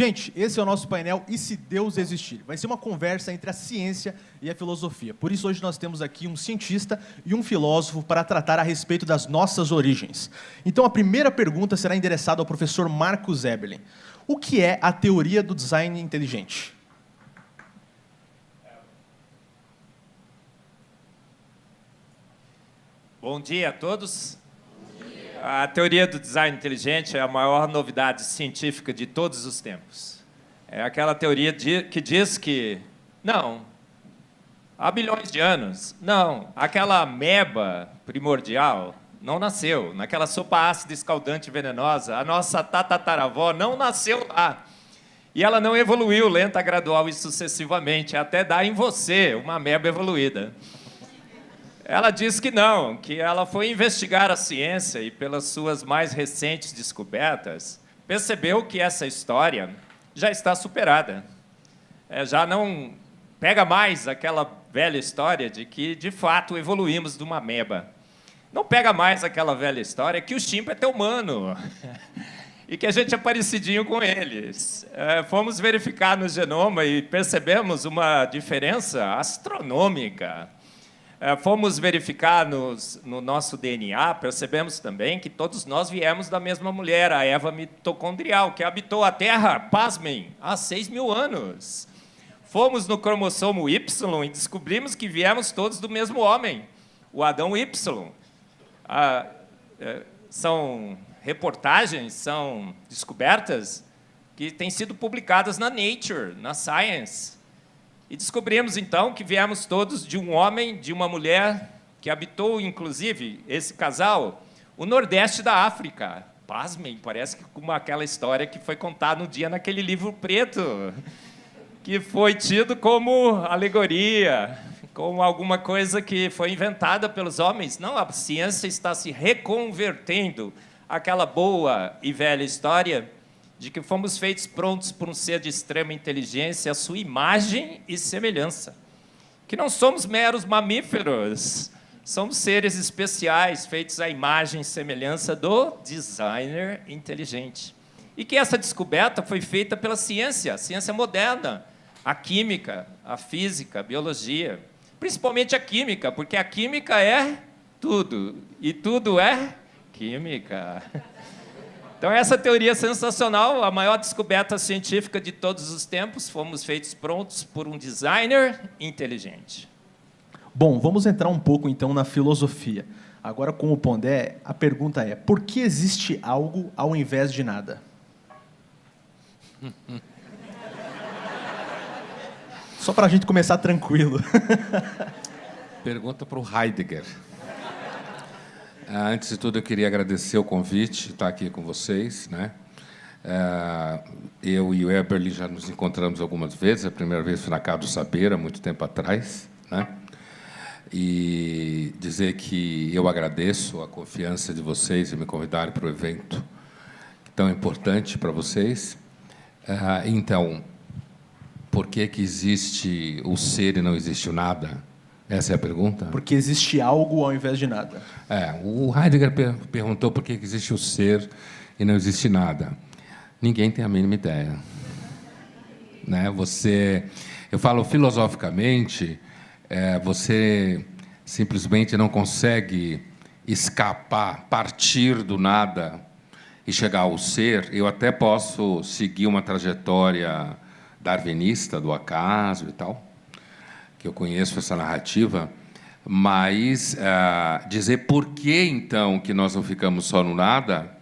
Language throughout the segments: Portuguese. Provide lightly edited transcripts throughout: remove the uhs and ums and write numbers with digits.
Gente, esse é o nosso painel E se Deus existir? Vai ser uma conversa entre a ciência e a filosofia. Por isso, hoje nós temos aqui um cientista e um filósofo para tratar a respeito das nossas origens. Então, a primeira pergunta será endereçada ao professor Marcos Eberlin. O que é a teoria do design inteligente? Bom dia a todos. A teoria do design inteligente é a maior novidade científica de todos os tempos. É aquela teoria que diz que, não, há bilhões de anos, não, aquela ameba primordial não nasceu. Naquela sopa ácida, escaldante e venenosa, a nossa tataravó não nasceu lá. E ela não evoluiu lenta, gradual e sucessivamente, até dar em você uma ameba evoluída. Ela diz que não, que ela foi investigar a ciência e, pelas suas mais recentes descobertas, percebeu que essa história já está superada. Já não pega mais aquela velha história de que, de fato, evoluímos de uma ameba. Não pega mais aquela velha história que o chimpa é até humano e que a gente é parecidinho com eles. Fomos verificar no genoma e percebemos uma diferença astronômica. Fomos verificar no nosso DNA, percebemos também que todos nós viemos da mesma mulher, a Eva mitocondrial, que habitou a Terra, pasmem, há 6.000 anos. Fomos no cromossomo Y e descobrimos que viemos todos do mesmo homem, o Adão Y. São reportagens, são descobertas que têm sido publicadas na Nature, na Science. E descobrimos, então, que viemos todos de um homem, de uma mulher, que habitou, inclusive, esse casal, o Nordeste da África. Pasmem, parece que como aquela história que foi contada um dia naquele livro preto, que foi tido como alegoria, como alguma coisa que foi inventada pelos homens. Não, a ciência está se reconvertendo àquela boa e velha história de que fomos feitos prontos por um ser de extrema inteligência, a sua imagem e semelhança. Que não somos meros mamíferos, somos seres especiais, feitos à imagem e semelhança do designer inteligente. E que essa descoberta foi feita pela ciência, a ciência moderna, a química, a física, a biologia. Principalmente a química, porque a química é tudo, e tudo é química. Então, essa teoria é sensacional, a maior descoberta científica de todos os tempos, fomos feitos prontos por um designer inteligente. Bom, vamos entrar um pouco, então, na filosofia. Agora, com o Pondé, a pergunta é, por que existe algo ao invés de nada? Só para a gente começar tranquilo. Pergunta para o Heidegger. Antes de tudo, eu queria agradecer o convite, estar aqui com vocês, né? Eu e o Eberlin já nos encontramos algumas vezes. A primeira vez foi na Casa do Saber, há muito tempo atrás, né? E dizer que eu agradeço a confiança de vocês em me convidarem para o evento tão importante para vocês. Então, por que existe o ser e não existe o nada? Essa é a pergunta? Porque existe algo ao invés de nada. O Heidegger perguntou por que existe o ser e não existe nada. Ninguém tem a mínima ideia. Né? Eu falo filosoficamente, você simplesmente não consegue escapar, partir do nada e chegar ao ser. Eu até posso seguir uma trajetória darwinista do acaso e tal, que eu conheço essa narrativa, mas dizer por que, então, que nós não ficamos só no nada,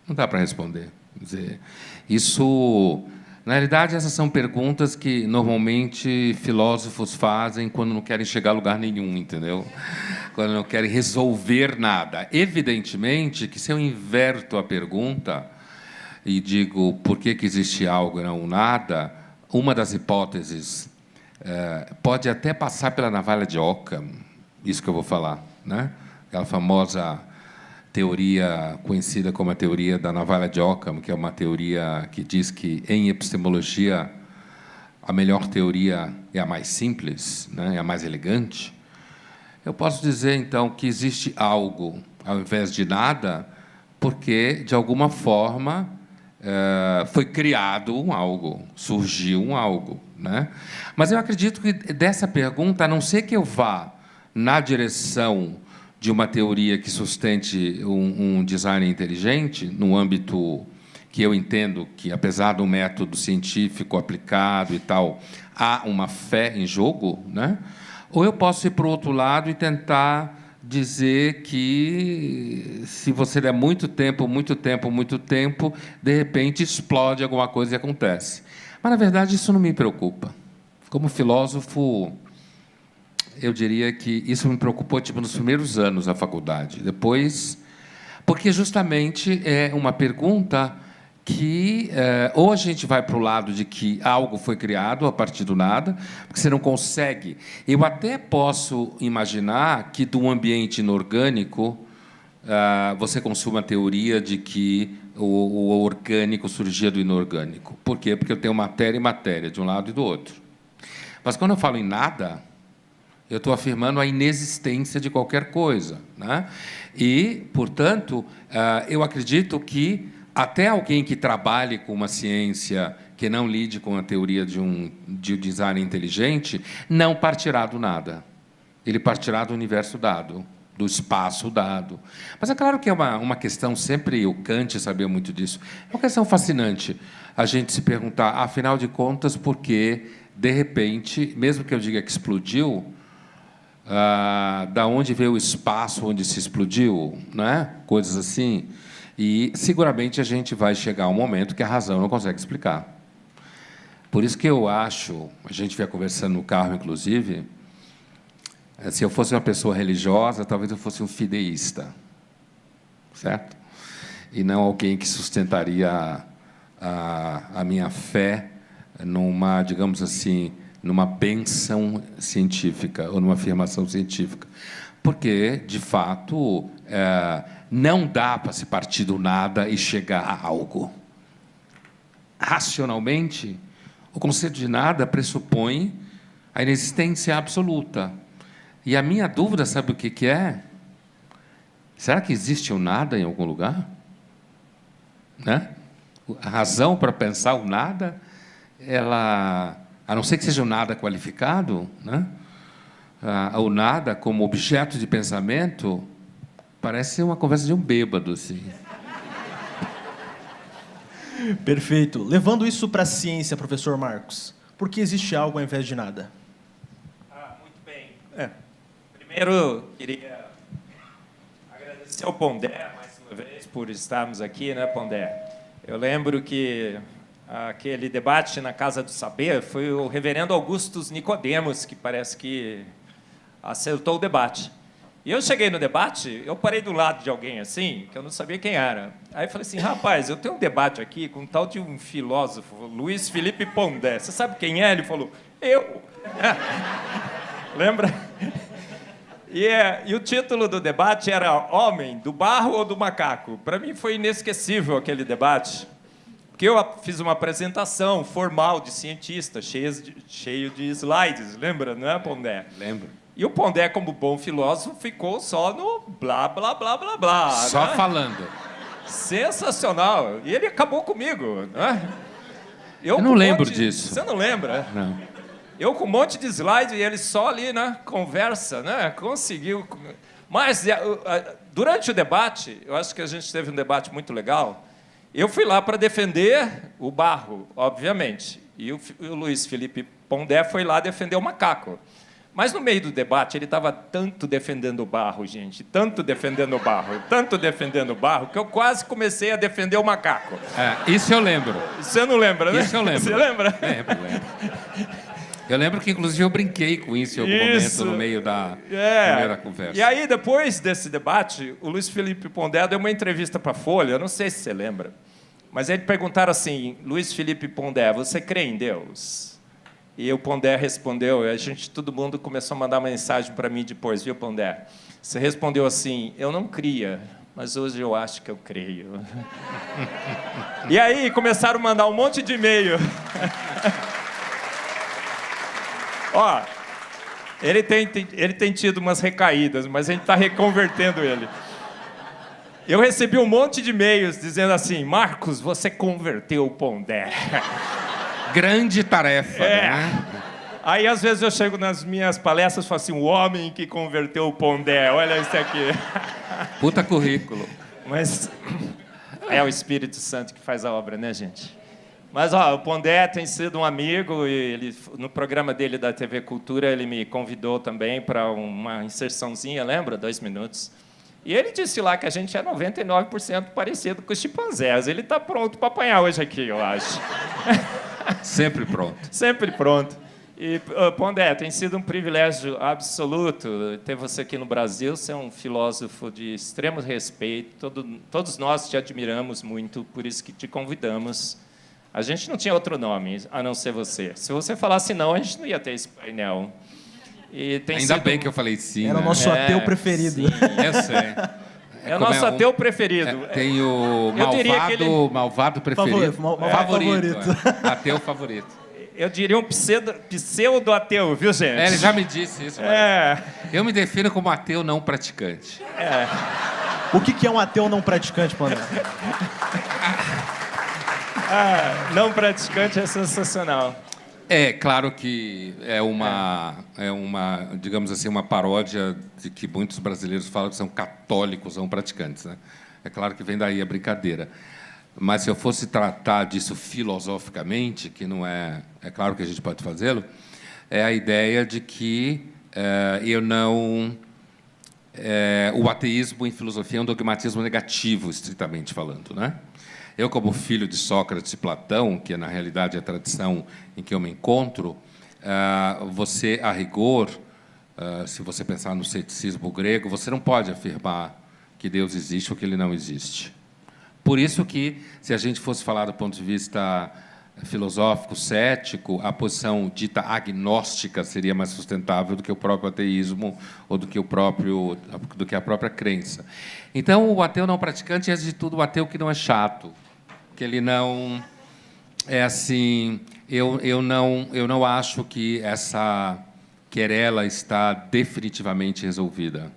não dá para responder. Quer dizer, isso, na realidade, essas são perguntas que, normalmente, filósofos fazem quando não querem chegar a lugar nenhum, entendeu? Quando não querem resolver nada. Evidentemente que, se eu inverto a pergunta e digo por que existe algo e não nada, uma das hipóteses pode até passar pela navalha de Occam, isso que eu vou falar, né? Aquela famosa teoria conhecida como a teoria da navalha de Occam, que é uma teoria que diz que, em epistemologia, a melhor teoria é a mais simples, né? É a mais elegante. Eu posso dizer, então, que existe algo ao invés de nada, porque, de alguma forma, foi criado um algo, surgiu um algo, né? Mas eu acredito que dessa pergunta, a não ser que eu vá na direção de uma teoria que sustente um design inteligente, no âmbito que eu entendo que, apesar do método científico aplicado e tal, há uma fé em jogo, né? Ou eu posso ir para o outro lado e tentar dizer que, se você der muito tempo, de repente explode alguma coisa e acontece. Mas, na verdade, isso não me preocupa. Como filósofo, eu diria que isso me preocupou tipo, nos primeiros anos da faculdade. Depois, porque justamente é uma pergunta que ou a gente vai para o lado de que algo foi criado a partir do nada, porque você não consegue. Eu até posso imaginar que, de um ambiente inorgânico, você consuma a teoria de que o orgânico surgia do inorgânico. Por quê? Porque eu tenho matéria e matéria, de um lado e do outro. Mas, quando eu falo em nada, eu estou afirmando a inexistência de qualquer coisa, né? E, portanto, eu acredito que até alguém que trabalhe com uma ciência que não lide com a teoria de design inteligente não partirá do nada. Ele partirá do universo dado, do espaço dado. Mas é claro que é uma questão, sempre o Kant sabia muito disso, é uma questão fascinante a gente se perguntar, afinal de contas, por que, de repente, mesmo que eu diga que explodiu, da onde veio o espaço onde se explodiu, né? Coisas assim. E, seguramente, a gente vai chegar a um momento que a razão não consegue explicar. Por isso que eu acho, a gente vai conversando no carro, inclusive, se eu fosse uma pessoa religiosa, talvez eu fosse um fideísta, certo? E não alguém que sustentaria a minha fé numa, digamos assim, numa bênção científica ou numa afirmação científica. Porque, de fato, não dá para se partir do nada e chegar a algo. Racionalmente, o conceito de nada pressupõe a inexistência absoluta. E a minha dúvida, sabe o que é? Será que existe o nada em algum lugar? Né? A razão para pensar o nada, ela, a não ser que seja o nada qualificado, né? O nada como objeto de pensamento, parece uma conversa de um bêbado, assim. Perfeito. Levando isso para a ciência, professor Marcos, por que existe algo ao invés de nada? Muito bem. Primeiro, queria agradecer ao Pondé, mais uma vez, por estarmos aqui, né, Pondé? Eu lembro que aquele debate na Casa do Saber foi o reverendo Augustus Nicodemos, que parece que acertou o debate. E eu cheguei no debate, eu parei do lado de alguém assim, que eu não sabia quem era. Aí eu falei assim, rapaz, eu tenho um debate aqui com um tal de um filósofo, Luiz Felipe Pondé. Você sabe quem é? Ele falou, eu. Lembra? E o título do debate era Homem, do barro ou do macaco? Para mim foi inesquecível aquele debate, porque eu fiz uma apresentação formal de cientista, cheio de slides, lembra, não é, Pondé? Lembro. E o Pondé, como bom filósofo, ficou só no blá, blá, blá, blá, blá. Só né? falando. Sensacional. E ele acabou comigo. Né? Eu não lembro disso. Você não lembra? Não. Eu com um monte de slide e ele só ali, né? Conversa, né? Conseguiu. Mas, durante o debate, eu acho que a gente teve um debate muito legal, eu fui lá para defender o barro, obviamente. E o Luiz Felipe Pondé foi lá defender o macaco. Mas, no meio do debate, ele estava tanto defendendo o barro, gente, tanto defendendo o barro, que eu quase comecei a defender o macaco. Isso eu lembro. Você não lembra, né? Isso eu lembro. Você lembra? Lembro. Eu lembro que, inclusive, eu brinquei com isso em algum momento no meio da conversa. E aí, depois desse debate, o Luiz Felipe Pondé deu uma entrevista para a Folha, eu não sei se você lembra, mas aí perguntaram assim, Luiz Felipe Pondé, você crê em Deus? E o Pondé respondeu, e todo mundo começou a mandar mensagem para mim depois, viu, Pondé? Você respondeu assim, eu não cria, mas hoje eu acho que eu creio. E aí começaram a mandar um monte de e-mail. Ó, ele tem tido umas recaídas, mas a gente está reconvertendo ele. Eu recebi um monte de e-mails dizendo assim, Marcos, você converteu o Pondé. Grande tarefa, né? Aí, às vezes, eu chego nas minhas palestras e falo assim, o homem que converteu o Pondé, olha isso aqui. Puta currículo. Mas é o Espírito Santo que faz a obra, né, gente? Mas, ó, o Pondé tem sido um amigo e ele, no programa dele da TV Cultura, ele me convidou também para uma inserçãozinha, lembra? 2 minutos. E ele disse lá que a gente é 99% parecido com os chimpanzés. Ele está pronto para apanhar hoje aqui, eu acho. Sempre pronto. Sempre pronto. E, Pondé, tem sido um privilégio absoluto ter você aqui no Brasil. Você é um filósofo de extremo respeito. Todos nós te admiramos muito, por isso que te convidamos. A gente não tinha outro nome, a não ser você. Se você falasse não, a gente não ia ter esse painel. E tem Ainda sido... bem que eu falei sim, Era o nosso ateu preferido. Sim. Eu sei. É o nosso ateu preferido. Tem o Eu diria que ele- malvado preferido. Favorito. Ateu favorito. Eu diria um pseudo-ateu, viu, gente? Ele já me disse isso. É. Eu me defino como ateu não praticante. O que é um ateu não praticante, Pondé? Não praticante é sensacional. É claro que é uma, digamos assim, uma paródia de que muitos brasileiros falam que são católicos não praticantes, né? É claro que vem daí a brincadeira. Mas se eu fosse tratar disso filosoficamente, que não é claro que a gente pode fazê-lo, é a ideia de que o ateísmo em filosofia é um dogmatismo negativo, estritamente falando, né? Eu, como filho de Sócrates e Platão, que na realidade é a tradição em que eu me encontro, você, a rigor, se você pensar no ceticismo grego, você não pode afirmar que Deus existe ou que ele não existe. Por isso que, se a gente fosse falar do ponto de vista filosófico, cético, a posição dita agnóstica seria mais sustentável do que o próprio ateísmo ou do que a própria crença. Então, o ateu não praticante é, antes de tudo, o ateu que não é chato, que ele não é assim. Eu não acho que essa querela está definitivamente resolvida.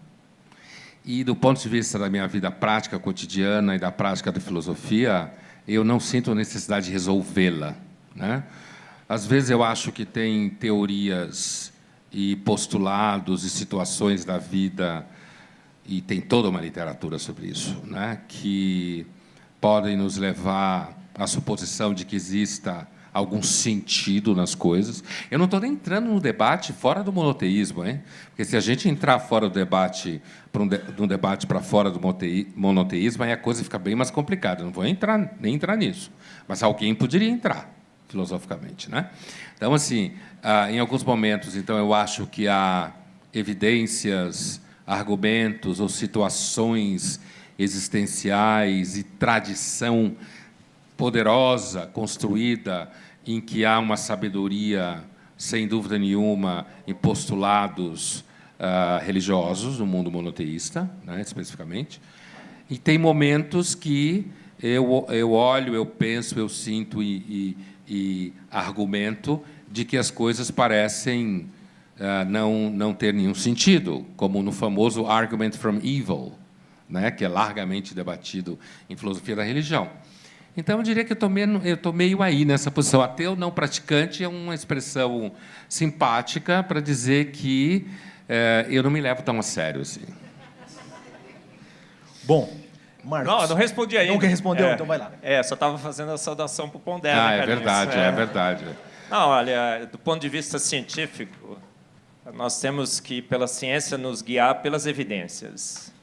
E, do ponto de vista da minha vida prática cotidiana e da prática da filosofia, eu não sinto a necessidade de resolvê-la, né? Às vezes eu acho que tem teorias e postulados e situações da vida, e tem toda uma literatura sobre isso, né, que podem nos levar à suposição de que exista algum sentido nas coisas. Eu não estou nem entrando no debate fora do monoteísmo, hein? Porque se a gente entrar fora do debate, de um debate para fora do monoteísmo, aí a coisa fica bem mais complicada. Eu não vou nem entrar nisso. Mas alguém poderia entrar, filosoficamente, né? Então, assim, em alguns momentos, então, eu acho que há evidências, argumentos ou situações existenciais e tradição poderosa, construída, em que há uma sabedoria, sem dúvida nenhuma, em postulados religiosos, no mundo monoteísta, né, especificamente. E tem momentos que eu olho, eu penso, eu sinto e argumento de que as coisas parecem não ter nenhum sentido, como no famoso argument from evil, né, que é largamente debatido em filosofia da religião. Então, eu diria que eu estou meio aí nessa posição. Ateu não praticante é uma expressão simpática para dizer que eu não me levo tão a sério assim. Bom, Marcos... Não, eu não respondi ainda. Não que respondeu? Então vai lá. Só estava fazendo a saudação para o Pondé. É verdade, é verdade. Não, olha, do ponto de vista científico, nós temos que, pela ciência, nos guiar pelas evidências.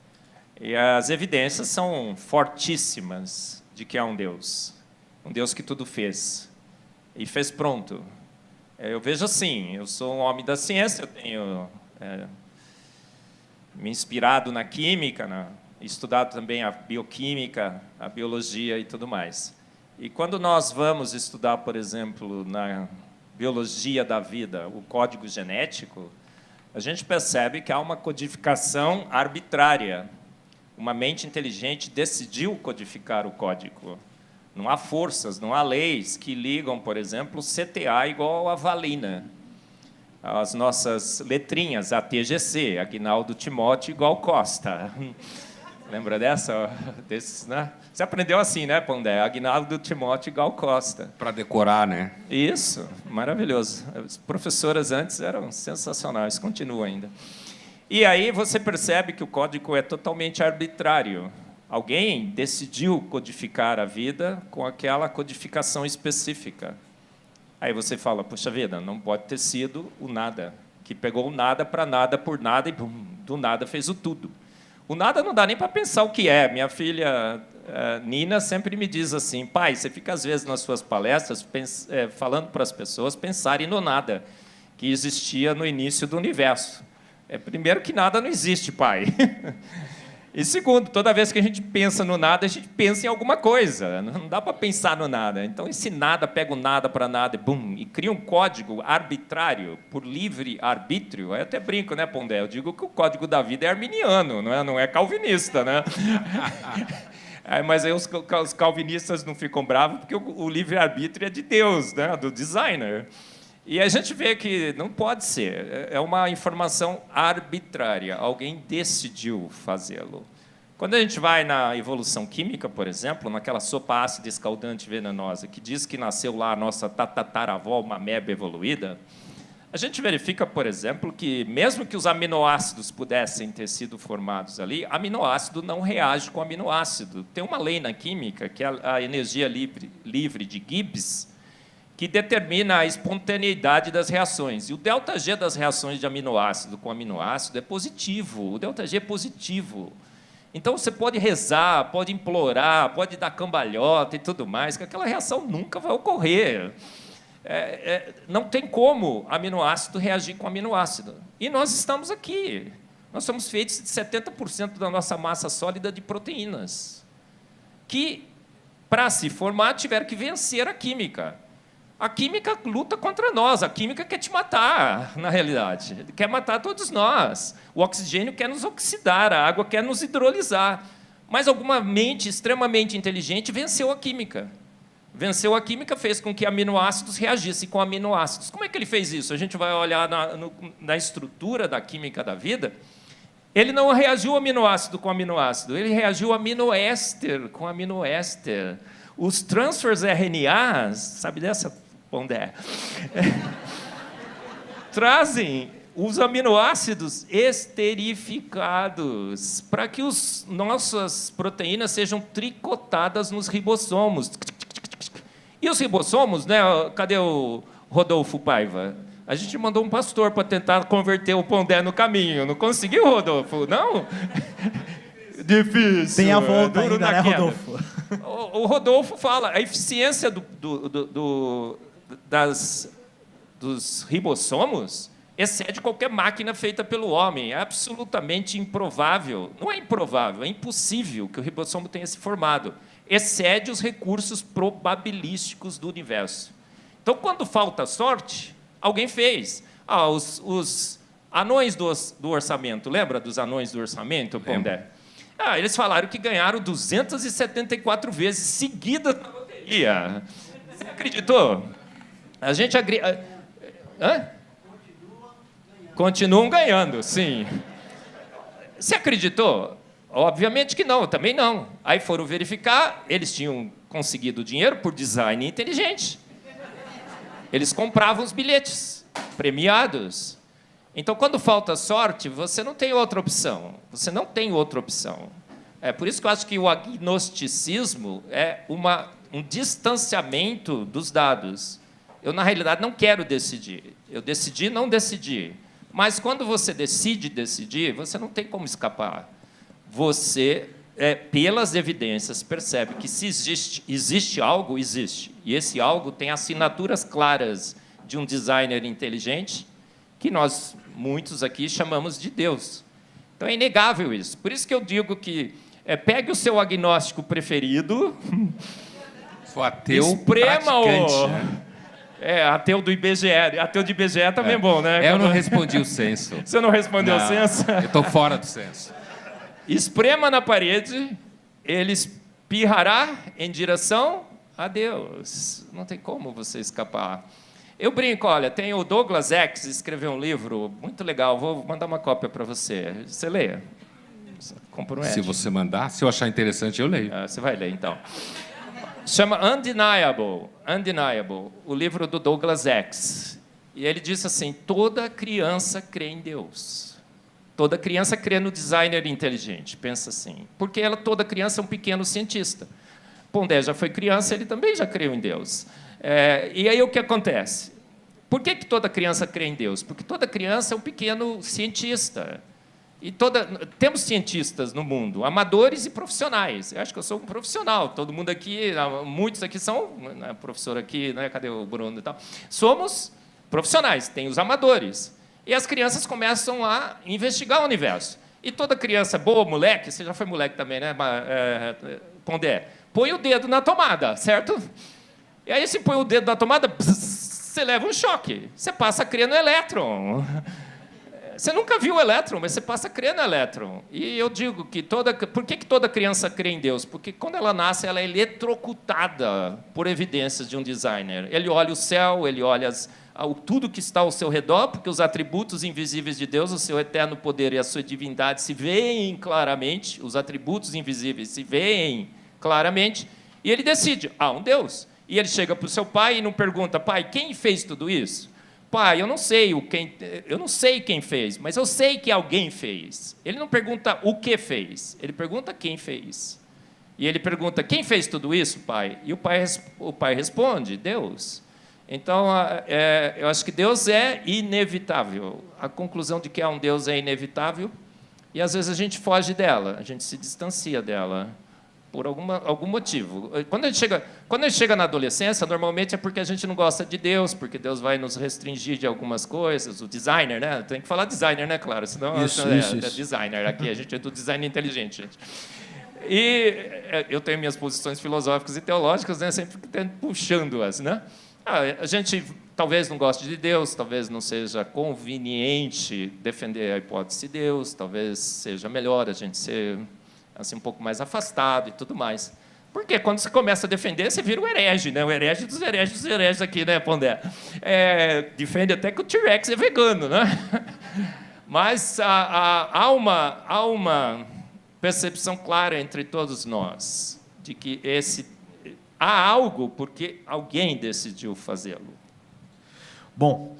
E as evidências são fortíssimas de que há um Deus que tudo fez, e fez pronto. Eu vejo assim, eu sou um homem da ciência, eu tenho me inspirado na química, estudado também a bioquímica, a biologia e tudo mais. E quando nós vamos estudar, por exemplo, na biologia da vida, o código genético, a gente percebe que há uma codificação arbitrária. Uma mente inteligente decidiu codificar o código. Não há forças, não há leis que ligam, por exemplo, CTA igual a valina. As nossas letrinhas, ATGC, Aguinaldo Timóteo igual Costa. Lembra dessa? Desses, né? Você aprendeu assim, né, Pondé? Aguinaldo Timóteo e Gal Costa. Para decorar, né? Isso, maravilhoso. As professoras antes eram sensacionais, continuam ainda. E aí você percebe que o código é totalmente arbitrário. Alguém decidiu codificar a vida com aquela codificação específica. Aí você fala, puxa vida, não pode ter sido o nada, que pegou o nada para nada por nada e bum, do nada fez o tudo. O nada não dá nem para pensar o que é. Minha filha Nina sempre me diz assim, pai, você fica às vezes nas suas palestras falando para as pessoas pensarem no nada que existia no início do universo. Primeiro que nada não existe, pai. E segundo, toda vez que a gente pensa no nada, a gente pensa em alguma coisa. Não dá para pensar no nada. Então, esse nada pega o nada para nada e cria um código arbitrário, por livre arbítrio. Eu até brinco, né, Pondé? Eu digo que o código da vida é arminiano, não é calvinista, né? Mas aí os calvinistas não ficam bravos porque o livre-arbítrio é de Deus, né, do designer. E a gente vê que não pode ser, é uma informação arbitrária, alguém decidiu fazê-lo. Quando a gente vai na evolução química, por exemplo, naquela sopa ácida escaldante venenosa, que diz que nasceu lá a nossa tataravó, uma ameba evoluída, a gente verifica, por exemplo, que mesmo que os aminoácidos pudessem ter sido formados ali, aminoácido não reage com aminoácido. Tem uma lei na química, que é a energia livre de Gibbs, que determina a espontaneidade das reações. E o ΔG das reações de aminoácido com aminoácido é positivo. O ΔG é positivo. Então, você pode rezar, pode implorar, pode dar cambalhota e tudo mais, que aquela reação nunca vai ocorrer. Não tem como aminoácido reagir com aminoácido. E nós estamos aqui. Nós somos feitos de 70% da nossa massa sólida de proteínas, que, para se formar, tiveram que vencer a química. A química luta contra nós, a química quer te matar, na realidade. Quer matar todos nós. O oxigênio quer nos oxidar, a água quer nos hidrolisar. Mas alguma mente extremamente inteligente venceu a química. Venceu a química, fez com que aminoácidos reagissem com aminoácidos. Como é que ele fez isso? A gente vai olhar na estrutura da química da vida. Ele não reagiu aminoácido com aminoácido, ele reagiu aminoéster com aminoéster. Os transfers RNAs, sabe dessa, Pondé? Trazem os aminoácidos esterificados para que as nossas proteínas sejam tricotadas nos ribossomos. E os ribossomos, né? Cadê o Rodolfo Paiva? A gente mandou um pastor para tentar converter o Pondé no caminho. Não conseguiu, Rodolfo? Não? Difícil. Tem a volta ainda, né, Rodolfo? O Rodolfo fala, a eficiência dos ribossomos excede qualquer máquina feita pelo homem. É absolutamente improvável. Não é improvável, é impossível que o ribossomo tenha se formado. Excede os recursos probabilísticos do universo. Então, quando falta sorte, alguém fez. Os anões do orçamento, lembra dos anões do orçamento, Pondé? Eles falaram que ganharam 274 vezes seguidas na loteria. Você acreditou? A gente continuam ganhando, sim. Você acreditou? Obviamente que não, eu também não. Aí foram verificar, eles tinham conseguido dinheiro por design inteligente. Eles compravam os bilhetes premiados. Então, quando falta sorte, você não tem outra opção. Você não tem outra opção. É por isso que eu acho que o agnosticismo é um distanciamento dos dados. Eu, na realidade, não quero decidir. Eu decidi não decidir. Mas, quando você decide decidir, você não tem como escapar. Você, pelas evidências, percebe que se existe algo, existe. E esse algo tem assinaturas claras de um designer inteligente, que nós, muitos aqui, chamamos de Deus. Então, é inegável isso. Por isso que eu digo que pegue o seu agnóstico preferido, sou ateu esprema-o. Né? Ateu do IBGE. Ateu de IBGE também é bom, né? Eu não respondi o censo. Você não respondeu o censo? Eu estou fora do censo. Esprema na parede, ele espirrará em direção a Deus. Não tem como você escapar. Eu brinco, olha, tem o Douglas X, escreveu um livro muito legal, vou mandar uma cópia para você. Você lê? Compra um Se Edge. você mandar, se eu achar interessante, eu leio. Você vai ler, então. Chama Undeniable, Undeniable, o livro do Douglas X. E ele disse assim, toda criança crê em Deus. Toda criança crê no designer inteligente, pensa assim. Porque toda criança é um pequeno cientista. Pondé já foi criança, ele também já creu em Deus. E aí o que acontece? Por que toda criança crê em Deus? Porque toda criança é um pequeno cientista. E temos cientistas no mundo, amadores e profissionais. Eu acho que eu sou um profissional. Todo mundo aqui, muitos aqui são, né, professor aqui, né, cadê o Bruno e tal? Somos profissionais, tem os amadores. E as crianças começam a investigar o universo. E toda criança boa, moleque, você já foi moleque também, né, Pondé? Põe o dedo na tomada, certo? E aí, se põe o dedo na tomada, você leva um choque. Você passa a crer no elétron. Você nunca viu o elétron, mas você passa a crer no elétron. E eu digo que por que toda criança crê em Deus? Porque quando ela nasce, ela é eletrocutada por evidências de um designer. Ele olha o céu, ele olha tudo que está ao seu redor, porque os atributos invisíveis de Deus, o seu eterno poder e a sua divindade se veem claramente, os atributos invisíveis se veem claramente, e ele decide, há um Deus. E ele chega para o seu pai e não pergunta, pai, quem fez tudo isso? Pai, eu não sei quem fez, mas eu sei que alguém fez. Ele não pergunta o que fez, ele pergunta quem fez. E ele pergunta, quem fez tudo isso, pai? E o pai responde, Deus. Então, eu acho que Deus é inevitável. A conclusão de que há um Deus é inevitável, e às vezes a gente foge dela, a gente se distancia dela. Por algum motivo. Quando a gente chega na adolescência, normalmente é porque a gente não gosta de Deus, porque Deus vai nos restringir de algumas coisas. O designer, né? Tem que falar designer, né, claro? Senão isso. Designer. Aqui a gente é do design inteligente, gente. E eu tenho minhas posições filosóficas e teológicas, né? Sempre puxando-as, né? A gente talvez não goste de Deus, talvez não seja conveniente defender a hipótese de Deus, talvez seja melhor a gente ser assim, um pouco mais afastado e tudo mais. Porque quando você começa a defender, você vira o herege, né? O herege dos hereges aqui, né, Pondé? Defende até que o T-Rex é vegano, né? Mas há uma percepção clara entre todos nós de que há algo porque alguém decidiu fazê-lo. Bom,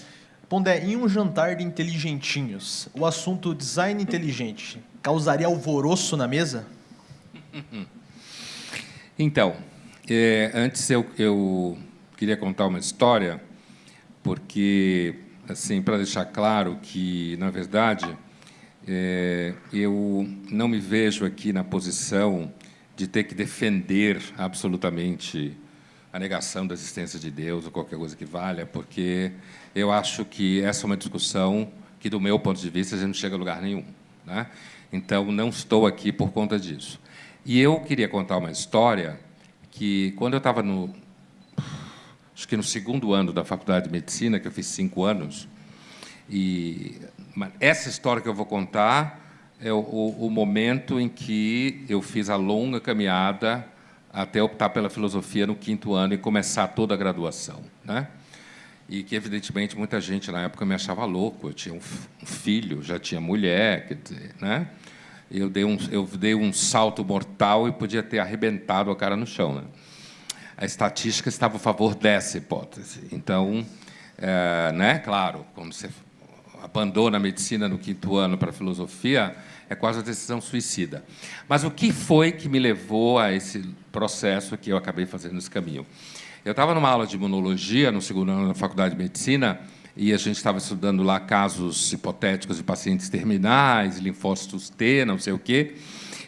Pondé, em um jantar de inteligentinhos, o assunto design inteligente causaria alvoroço na mesa? Então, antes eu queria contar uma história, porque, assim, para deixar claro que, na verdade, eu não me vejo aqui na posição de ter que defender absolutamente a negação da existência de Deus ou qualquer coisa que valha, porque eu acho que essa é uma discussão que, do meu ponto de vista, a gente não chega a lugar nenhum, né? Então, não estou aqui por conta disso. E eu queria contar uma história que, quando eu estava acho que no segundo ano da Faculdade de Medicina, que eu fiz 5 anos, e essa história que eu vou contar é o momento em que eu fiz a longa caminhada até optar pela filosofia no 5º ano e começar toda a graduação, né? E que, evidentemente, muita gente na época me achava louco. Eu tinha um filho, já tinha mulher, quer dizer, né? Eu dei um salto mortal e podia ter arrebentado a cara no chão, né? A estatística estava a favor dessa hipótese. Então, né? Claro, quando você abandona a medicina no 5º ano para a filosofia, é quase uma decisão suicida. Mas o que foi que me levou a esse processo que eu acabei fazendo esse caminho? Eu estava numa aula de imunologia no 2º ano da Faculdade de Medicina e a gente estava estudando lá casos hipotéticos de pacientes terminais, linfócitos T, não sei o quê.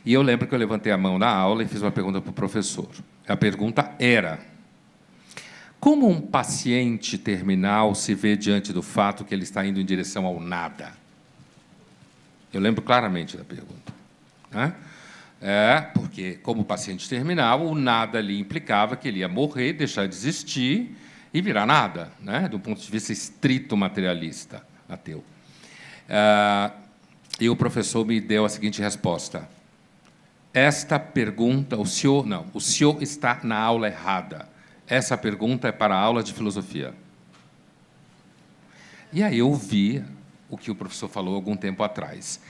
E eu lembro que eu levantei a mão na aula e fiz uma pergunta para o professor. A pergunta era: como um paciente terminal se vê diante do fato que ele está indo em direção ao nada? Eu lembro claramente da pergunta, né? Porque, como paciente terminal, o nada ali implicava que ele ia morrer, deixar de existir e virar nada, né? Do ponto de vista estrito materialista, ateu. E o professor me deu a seguinte resposta: esta pergunta, o senhor está na aula errada. Essa pergunta é para a aula de filosofia. E aí eu vi o que o professor falou algum tempo atrás.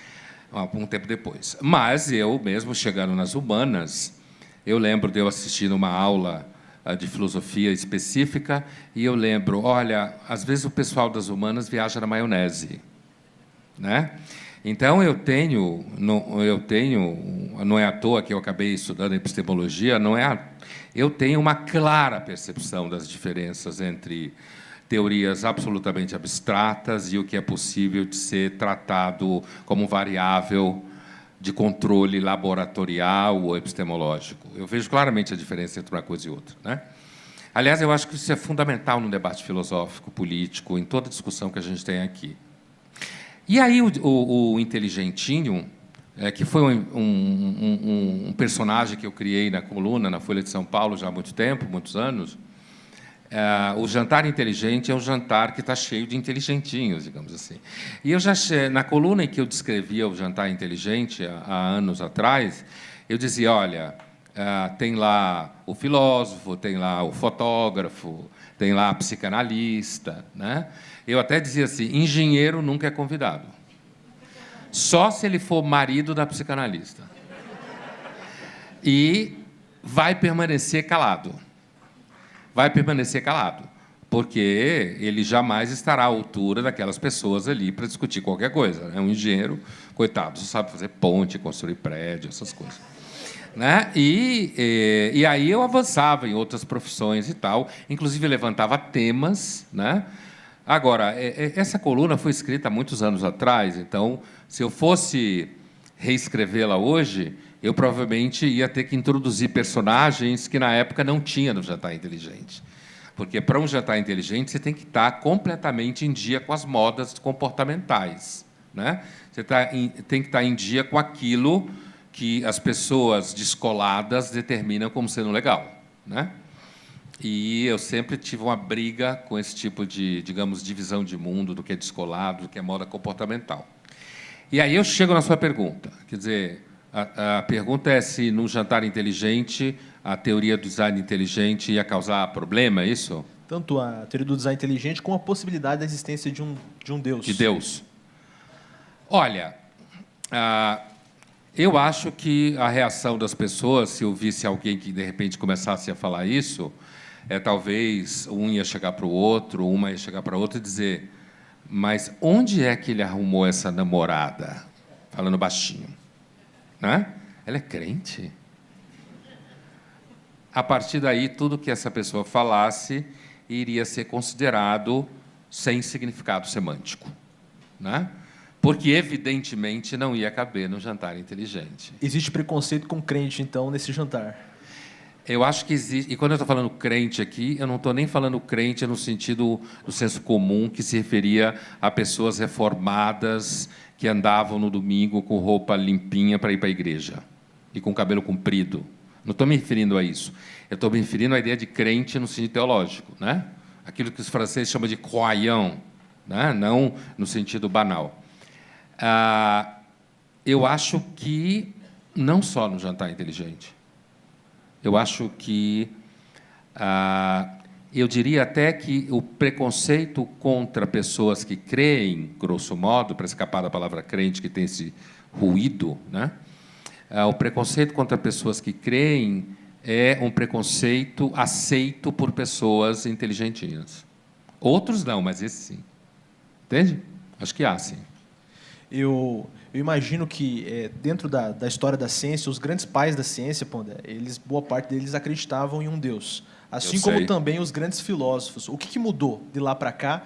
um tempo depois. Mas eu, mesmo chegando nas humanas, eu lembro de eu assistir uma aula de filosofia específica e eu lembro, olha, às vezes o pessoal das humanas viaja na maionese, né? Então eu tenho, não é à toa que eu acabei estudando epistemologia, eu tenho uma clara percepção das diferenças entre teorias absolutamente abstratas e o que é possível de ser tratado como variável de controle laboratorial ou epistemológico. Eu vejo claramente a diferença entre uma coisa e outra, né? Aliás, eu acho que isso é fundamental no debate filosófico, político, em toda a discussão que a gente tem aqui. E aí o Inteligentinho, que foi um personagem que eu criei na coluna, na Folha de São Paulo, já há muito tempo, muitos anos, o jantar inteligente é um jantar que está cheio de inteligentinhos, digamos assim. E eu já, na coluna em que eu descrevia o jantar inteligente, há anos atrás, eu dizia, olha, tem lá o filósofo, tem lá o fotógrafo, tem lá a psicanalista, né? Eu até dizia assim, engenheiro nunca é convidado. Só se ele for marido da psicanalista. E vai permanecer calado. Vai permanecer calado, porque ele jamais estará à altura daquelas pessoas ali para discutir qualquer coisa, né? Um engenheiro, coitado, só sabe fazer ponte, construir prédio, essas coisas. Né? E aí eu avançava em outras profissões e tal, inclusive levantava temas, né? Agora, essa coluna foi escrita há muitos anos atrás, então, se eu fosse reescrevê-la hoje, eu provavelmente ia ter que introduzir personagens que, na época, não tinha no Jantar Inteligente. Porque, para um jantar inteligente, você tem que estar completamente em dia com as modas comportamentais, né? Você tem que estar em dia com aquilo que as pessoas descoladas determinam como sendo legal, né? E eu sempre tive uma briga com esse tipo de, digamos, divisão de mundo do que é descolado, do que é moda comportamental. E aí eu chego na sua pergunta. Quer dizer, a pergunta é se, num jantar inteligente, a teoria do design inteligente ia causar problema, é isso? Tanto a teoria do design inteligente como a possibilidade da existência de um Deus. De Deus. Olha, eu acho que a reação das pessoas, se eu visse alguém que, de repente, começasse a falar isso, talvez um ia chegar para o outro, uma ia chegar para a outra e dizer, mas onde é que ele arrumou essa namorada? Falando baixinho. Né? Ela é crente? A partir daí, tudo que essa pessoa falasse iria ser considerado sem significado semântico, né? Porque, evidentemente, não ia caber no jantar inteligente. Existe preconceito com crente, então, nesse jantar? Eu acho que existe. E quando eu estou falando crente aqui, eu não estou nem falando crente no sentido do senso comum, que se referia a pessoas reformadas que andavam no domingo com roupa limpinha para ir para a igreja e com cabelo comprido. Não estou me referindo a isso. Eu estou me referindo à ideia de crente no sentido teológico, né? Aquilo que os franceses chamam de croyant, né? Não no sentido banal. Eu acho que, não só no jantar inteligente, eu acho que, eu diria até que o preconceito contra pessoas que creem, grosso modo, para escapar da palavra crente, que tem esse ruído, né? O preconceito contra pessoas que creem é um preconceito aceito por pessoas inteligentinhas. Outros não, mas esse sim. Entende? Acho que há, sim. Eu imagino que, dentro da história da ciência, os grandes pais da ciência, Pondé, boa parte deles acreditavam em um Deus. Assim como também os grandes filósofos. O que mudou de lá para cá,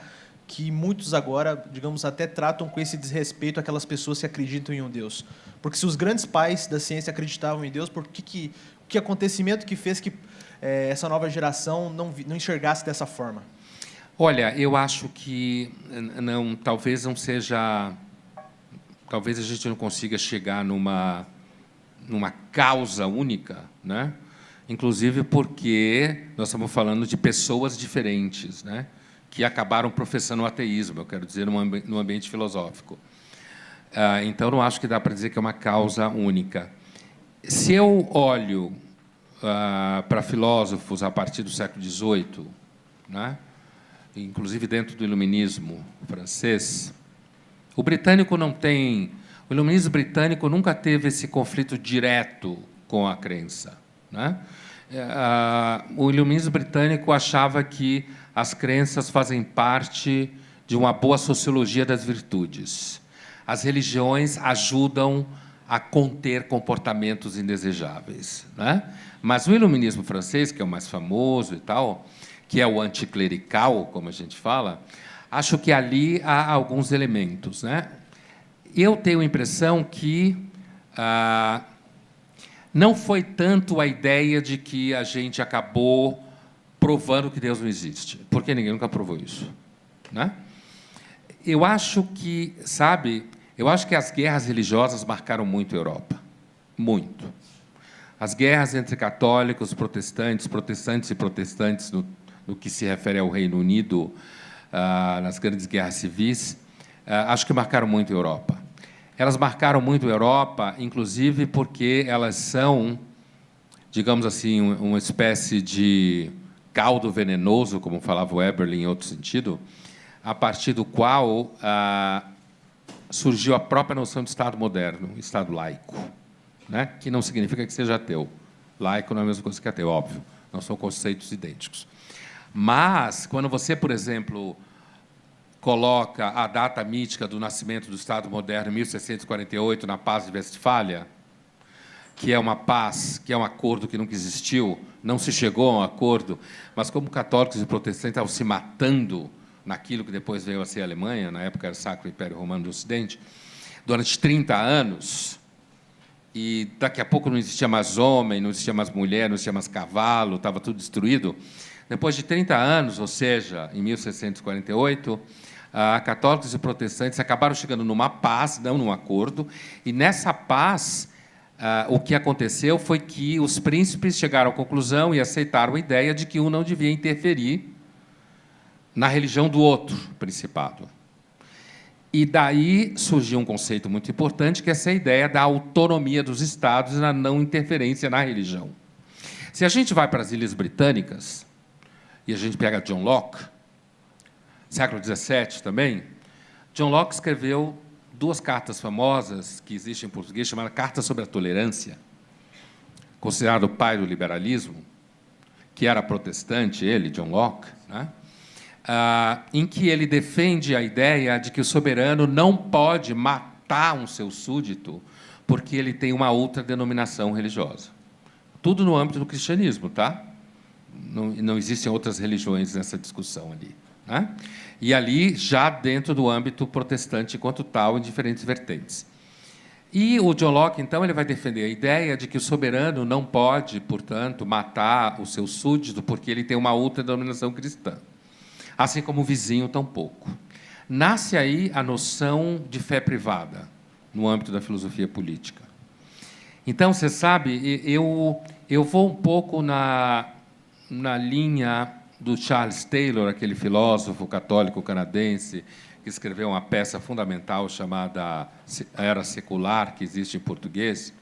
que muitos agora, digamos, até tratam com esse desrespeito aquelas pessoas que acreditam em um Deus? Porque se os grandes pais da ciência acreditavam em Deus, que acontecimento que fez que essa nova geração não enxergasse dessa forma? Olha, eu acho que talvez não seja... Talvez a gente não consiga chegar numa causa única, né? Inclusive porque nós estamos falando de pessoas diferentes, né? Que acabaram professando o ateísmo, eu quero dizer, no ambiente filosófico. Então, não acho que dá para dizer que é uma causa única. Se eu olho para filósofos a partir do século XVIII, né? Inclusive dentro do iluminismo francês, o britânico não tem O iluminismo britânico nunca teve esse conflito direto com a crença, né? O iluminismo britânico achava que as crenças fazem parte de uma boa sociologia das virtudes. As religiões ajudam a conter comportamentos indesejáveis, né? Mas o iluminismo francês, que é o mais famoso e tal, que é o anticlerical, como a gente fala, acho que ali há alguns elementos, né? Eu tenho a impressão que não foi tanto a ideia de que a gente acabou provando que Deus não existe, porque ninguém nunca provou isso, né? Eu acho que, sabe, eu acho que as guerras religiosas marcaram muito a Europa, muito. As guerras entre católicos, protestantes e protestantes no que se refere ao Reino Unido, nas grandes guerras civis, acho que marcaram muito a Europa. Elas marcaram muito a Europa, inclusive porque elas são, digamos assim, uma espécie de caldo venenoso, como falava o Eberle em outro sentido, a partir do qual surgiu a própria noção de Estado moderno, Estado laico, né? Que não significa que seja ateu. Laico não é a mesma coisa que ateu, óbvio. Não são conceitos idênticos. Mas, quando você, por exemplo, coloca a data mítica do nascimento do Estado moderno, 1648, na Paz de Westfália, que é uma paz, que é um acordo que nunca existiu, não se chegou a um acordo, mas como católicos e protestantes estavam se matando naquilo que depois veio a ser a Alemanha, na época era o Sacro Império Romano do Ocidente, durante 30 anos, e daqui a pouco não existia mais homem, não existia mais mulher, não existia mais cavalo, estava tudo destruído. Depois de 30 anos, ou seja, em 1648, católicos e protestantes acabaram chegando numa paz, não num acordo, e nessa paz, o que aconteceu foi que os príncipes chegaram à conclusão e aceitaram a ideia de que um não devia interferir na religião do outro principado. E daí surgiu um conceito muito importante, que é essa ideia da autonomia dos estados e da não interferência na religião. Se a gente vai para as Ilhas Britânicas, e a gente pega John Locke, século XVII também, John Locke escreveu 2 cartas famosas que existem em português, chamadas Carta sobre a Tolerância, considerado o pai do liberalismo, que era protestante, ele, John Locke, né? Em que ele defende a ideia de que o soberano não pode matar um seu súdito porque ele tem uma outra denominação religiosa. Tudo no âmbito do cristianismo, tá? Não existem outras religiões nessa discussão ali, né? E ali, já dentro do âmbito protestante enquanto tal, em diferentes vertentes. E o John Locke, então, ele vai defender a ideia de que o soberano não pode, portanto, matar o seu súdito porque ele tem uma outra denominação cristã. Assim como o vizinho, tampouco. Nasce aí a noção de fé privada, no âmbito da filosofia política. Então, você sabe, eu vou um pouco na linha do Charles Taylor, aquele filósofo católico canadense, que escreveu uma peça fundamental chamada Era Secular, que existe em português,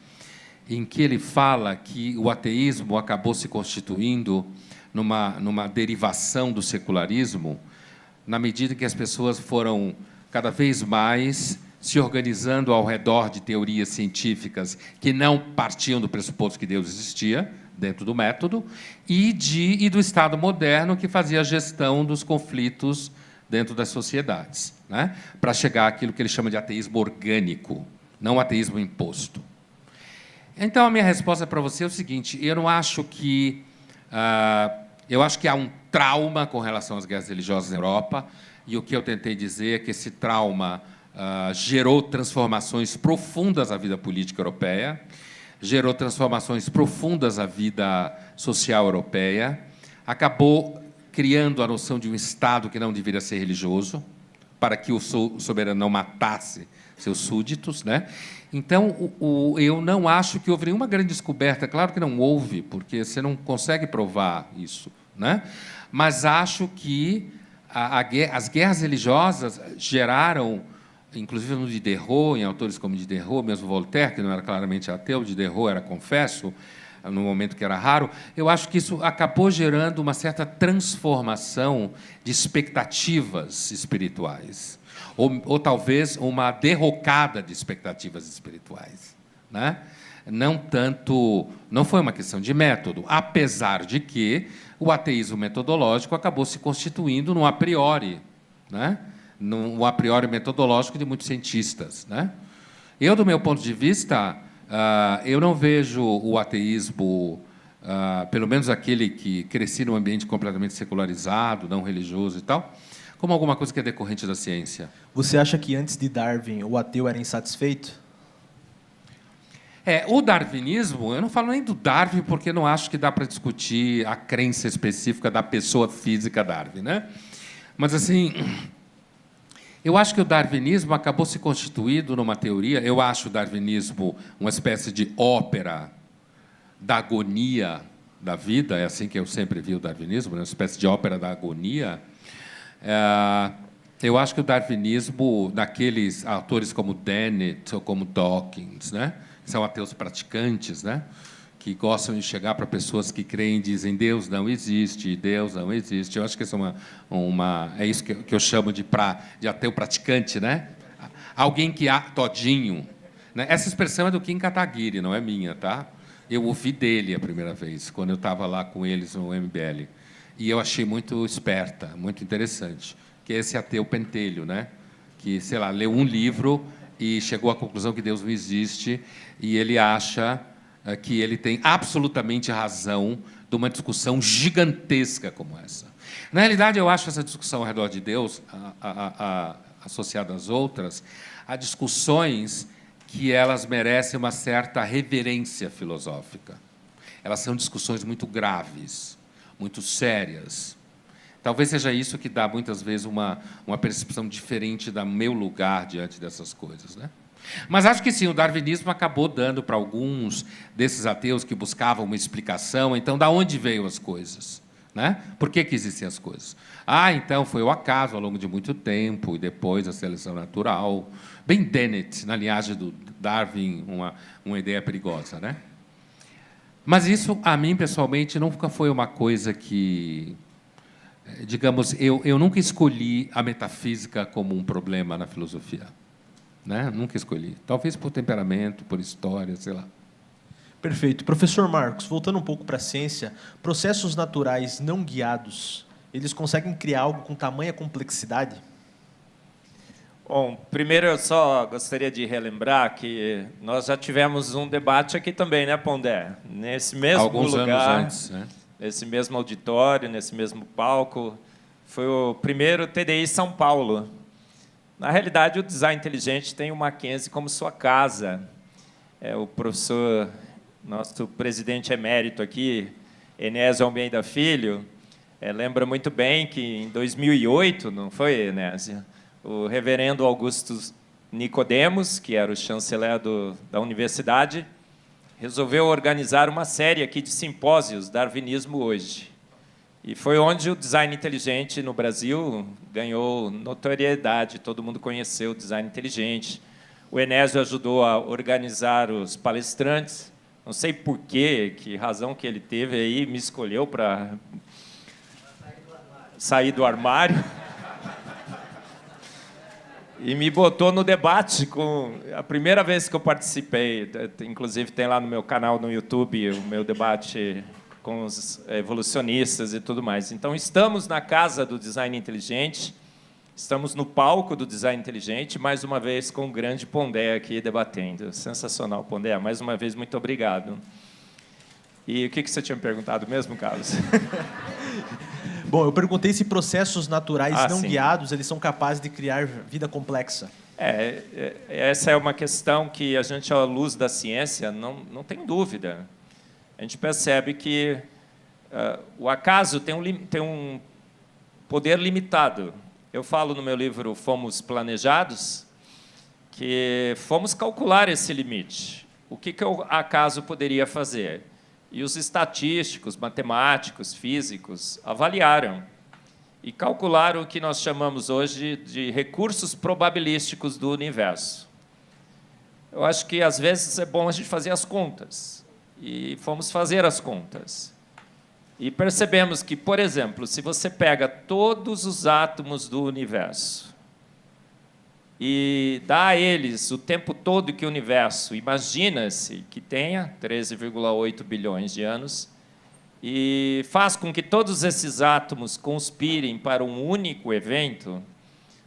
em que ele fala que o ateísmo acabou se constituindo numa derivação do secularismo, na medida que as pessoas foram cada vez mais se organizando ao redor de teorias científicas que não partiam do pressuposto que Deus existia, dentro do método, e do Estado moderno, que fazia a gestão dos conflitos dentro das sociedades, né? Para chegar àquilo que ele chama de ateísmo orgânico, não ateísmo imposto. Então, a minha resposta para você é o seguinte: eu não acho que... eu acho que há um trauma com relação às guerras religiosas na Europa, e o que eu tentei dizer é que esse trauma gerou transformações profundas à vida política europeia, gerou transformações profundas à vida social europeia, acabou criando a noção de um Estado que não deveria ser religioso, para que o soberano não matasse seus súditos, né? Então, eu não acho que houve nenhuma grande descoberta. Claro que não houve, porque você não consegue provar isso, né? Mas acho que as guerras religiosas geraram, inclusive no Diderot, em autores como Diderot, mesmo Voltaire, que não era claramente ateu, Diderot era confesso, no momento que era raro, eu acho que isso acabou gerando uma certa transformação de expectativas espirituais, ou talvez uma derrocada de expectativas espirituais, né? Não foi uma questão de método, apesar de que o ateísmo metodológico acabou se constituindo num a priori, né? Num a priori metodológico de muitos cientistas, né? Eu, do meu ponto de vista, eu não vejo o ateísmo, pelo menos aquele que cresci num ambiente completamente secularizado, não religioso e tal, como alguma coisa que é decorrente da ciência. Você acha que antes de Darwin o ateu era insatisfeito? O darwinismo, eu não falo nem do Darwin, porque não acho que dá para discutir a crença específica da pessoa física Darwin, né? Mas, assim, eu acho que o darwinismo acabou se constituindo numa teoria. Eu acho o darwinismo uma espécie de ópera da agonia da vida, é assim que eu sempre vi o darwinismo, uma espécie de ópera da agonia. Eu acho que o darwinismo, daqueles autores como Dennett ou como Dawkins, né, que são ateus praticantes, né, que gostam de chegar para pessoas que creem e dizem Deus não existe, Deus não existe. Eu acho que isso é isso que eu chamo de ateu praticante, né? Alguém que há todinho. Né? Essa expressão é do Kim Kataguiri, não é minha, tá? Eu ouvi dele a primeira vez, quando eu estava lá com eles no MBL. E eu achei muito esperta, muito interessante, que é esse ateu pentelho, né? Que, sei lá, leu um livro e chegou à conclusão que Deus não existe, e ele acha que ele tem absolutamente razão de uma discussão gigantesca como essa. Na realidade, eu acho essa discussão ao redor de Deus, associada às outras, a discussões que elas merecem uma certa reverência filosófica. Elas são discussões muito graves, muito sérias. Talvez seja isso que dá, muitas vezes, uma percepção diferente do meu lugar diante dessas coisas, né? Mas acho que sim, o darwinismo acabou dando para alguns desses ateus que buscavam uma explicação. Então, da onde veio as coisas? Né? Por que existem as coisas? Então, foi o acaso ao longo de muito tempo, e depois a seleção natural. Bem Dennett, na linhagem do Darwin, uma ideia perigosa, né? Mas isso, a mim, pessoalmente, nunca foi uma coisa que... Digamos, eu nunca escolhi a metafísica como um problema na filosofia. Né? Nunca escolhi. Talvez por temperamento, por história, sei lá. Perfeito. Professor Marcos, voltando um pouco para a ciência, processos naturais não guiados, eles conseguem criar algo com tamanha complexidade? Bom, primeiro eu só gostaria de relembrar que nós já tivemos um debate aqui também, né, Pondé? Nesse mesmo Alguns lugar, anos antes, né? nesse mesmo auditório, nesse mesmo palco. Foi o primeiro TDI São Paulo. Na realidade, o design inteligente tem o Mackenzie como sua casa. O professor, nosso presidente emérito aqui, Enésio Almeida Filho, lembra muito bem que em 2008, não foi, Enésio? O reverendo Augusto Nicodemos, que era o chanceler da universidade, resolveu organizar uma série aqui de simpósios Darwinismo Hoje. E foi onde o design inteligente no Brasil ganhou notoriedade, todo mundo conheceu o design inteligente. O Enésio ajudou a organizar os palestrantes, não sei por quê, que razão que ele teve aí, me escolheu para sair do armário. E me botou no debate a primeira vez que eu participei, inclusive tem lá no meu canal no YouTube o meu debate com os evolucionistas e tudo mais. Então, estamos na casa do design inteligente, estamos no palco do design inteligente, mais uma vez com o grande Pondé aqui debatendo. Sensacional, Pondé. Mais uma vez, muito obrigado. E o que você tinha me perguntado mesmo, Carlos? Bom, eu perguntei se processos naturais não sim. guiados eles são capazes de criar vida complexa. Essa é uma questão que a gente, à luz da ciência, não tem dúvida. A gente percebe que o acaso tem um poder limitado. Eu falo no meu livro Fomos Planejados que fomos calcular esse limite. O que o acaso poderia fazer? E os estatísticos, matemáticos, físicos avaliaram e calcularam o que nós chamamos hoje de recursos probabilísticos do universo. Eu acho que, às vezes, é bom a gente fazer as contas. e fomos fazer as contas. E percebemos que, por exemplo, se você pega todos os átomos do universo e dá a eles o tempo todo que o universo imagina-se que tenha, 13,8 bilhões de anos, e faz com que todos esses átomos conspirem para um único evento,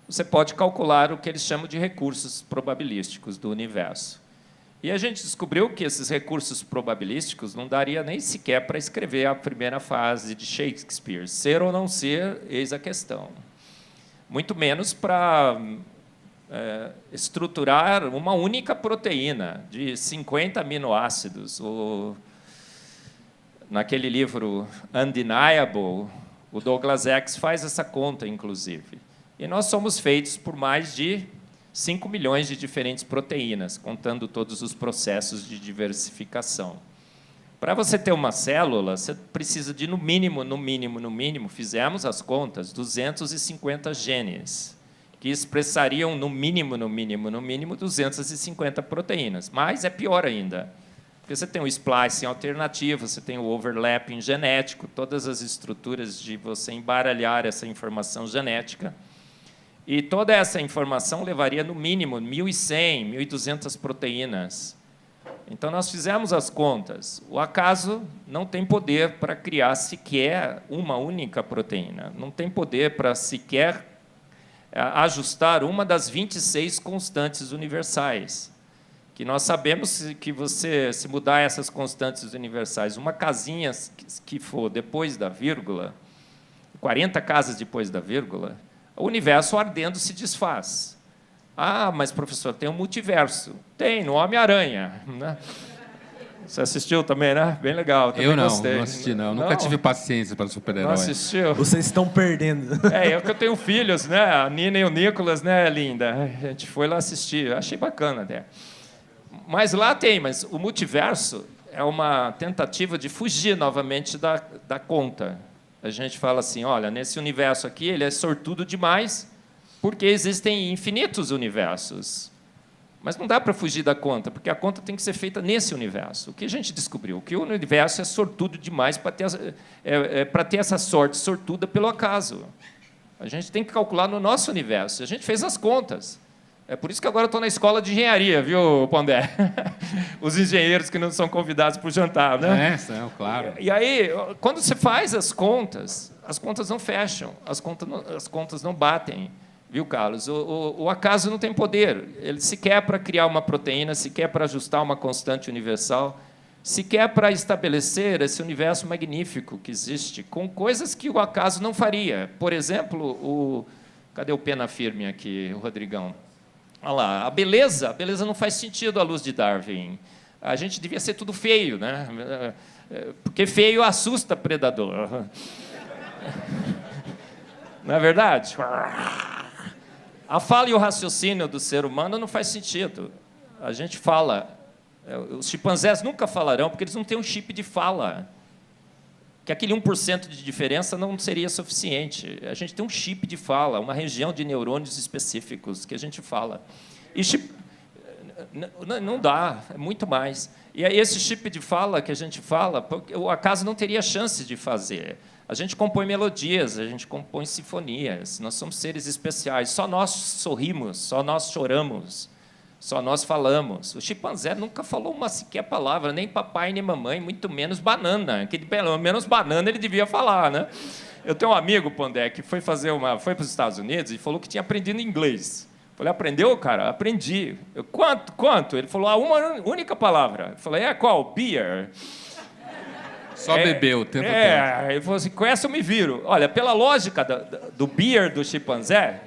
você pode calcular o que eles chamam de recursos probabilísticos do universo. E a gente descobriu que esses recursos probabilísticos não daria nem sequer para escrever a primeira fase de Shakespeare. Ser ou não ser, eis a questão. Muito menos para estruturar uma única proteína de 50 aminoácidos. Naquele livro Undeniable, o Douglas X faz essa conta, inclusive. E nós somos feitos por mais de 5 milhões de diferentes proteínas, contando todos os processos de diversificação. Para você ter uma célula, você precisa de, no mínimo, fizemos as contas, 250 genes, que expressariam, no mínimo, 250 proteínas. Mas é pior ainda, porque você tem o splicing alternativo, você tem o overlapping genético, todas as estruturas de você embaralhar essa informação genética. E toda essa informação levaria, no mínimo, 1.100, 1.200 proteínas. Então, nós fizemos as contas. O acaso não tem poder para criar sequer uma única proteína. Não tem poder para sequer ajustar uma das 26 constantes universais. Que nós sabemos que você, se mudar essas constantes universais, uma casinha que for depois da vírgula, 40 casas depois da vírgula, o universo ardendo se desfaz. Ah, mas, professor, tem um multiverso. Tem, no Homem-Aranha. Né? Você assistiu também, né? Bem legal. Eu não assisti, não. Nunca tive paciência para super-herói. Não assistiu? Vocês estão perdendo. Eu que eu tenho filhos, né? A Nina e o Nicolas, né, linda? A gente foi lá assistir. Achei bacana até. Mas lá tem, mas o multiverso é uma tentativa de fugir novamente da conta. A gente fala assim, olha, nesse universo aqui ele é sortudo demais, porque existem infinitos universos. Mas não dá para fugir da conta, porque a conta tem que ser feita nesse universo. O que a gente descobriu? Que o universo é sortudo demais para ter essa sorte sortuda pelo acaso. A gente tem que calcular no nosso universo. A gente fez as contas. É por isso que agora eu estou na escola de engenharia, viu, Pondé? Os engenheiros que não são convidados para o jantar, né? Claro. E aí, quando você faz as contas não fecham, as contas não batem, viu, Carlos? O acaso não tem poder. Ele sequer para criar uma proteína, sequer para ajustar uma constante universal, sequer para estabelecer esse universo magnífico que existe, com coisas que o acaso não faria. Por exemplo, cadê o pena firme aqui, o Rodrigão? Olha lá, a beleza não faz sentido à luz de Darwin. A gente devia ser tudo feio, né? Porque feio assusta predador. Não é verdade? A fala e o raciocínio do ser humano não faz sentido. A gente fala. Os chimpanzés nunca falarão, porque eles não têm um chip de fala. Que aquele 1% de diferença não seria suficiente. A gente tem um chip de fala, uma região de neurônios específicos que a gente fala. E não dá, é muito mais. E aí esse chip de fala que a gente fala, o acaso não teria chance de fazer. A gente compõe melodias, a gente compõe sinfonias, nós somos seres especiais. Só nós sorrimos, só nós choramos, só nós falamos. O chimpanzé nunca falou uma sequer palavra, nem papai, nem mamãe, muito menos banana. Que pelo menos banana ele devia falar, né? Eu tenho um amigo, Pondé, que foi para os Estados Unidos e falou que tinha aprendido inglês. Eu falei, aprendeu, cara? Aprendi. Quanto? Ele falou, uma única palavra. Eu falei, qual? Beer. Só bebeu o tempo todo. Ele falou assim, com essa eu me viro. Olha, pela lógica do beer do chimpanzé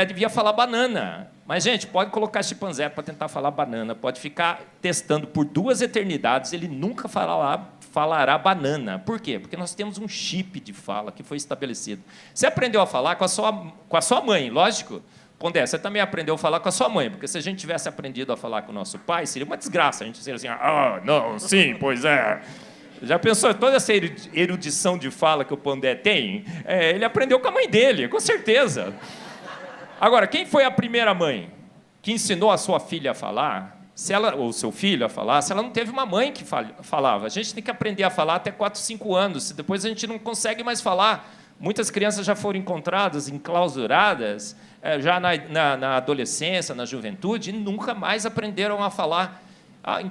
devia falar banana. Mas, gente, pode colocar chimpanzé para tentar falar banana, pode ficar testando por 2 eternidades, ele nunca falará banana. Por quê? Porque nós temos um chip de fala que foi estabelecido. Você aprendeu a falar com a sua mãe, lógico. Pondé, você também aprendeu a falar com a sua mãe, porque se a gente tivesse aprendido a falar com o nosso pai, seria uma desgraça. A gente seria assim, não, sim, pois é. Já pensou, toda essa erudição de fala que o Pondé tem, ele aprendeu com a mãe dele, com certeza. Agora, quem foi a primeira mãe que ensinou a sua filha a falar? se ela, ou seu filho a falar, se ela não teve uma mãe que falava. A gente tem que aprender a falar até 4, 5 anos, se depois a gente não consegue mais falar. Muitas crianças já foram encontradas, enclausuradas, já na adolescência, na juventude, e nunca mais aprenderam a falar.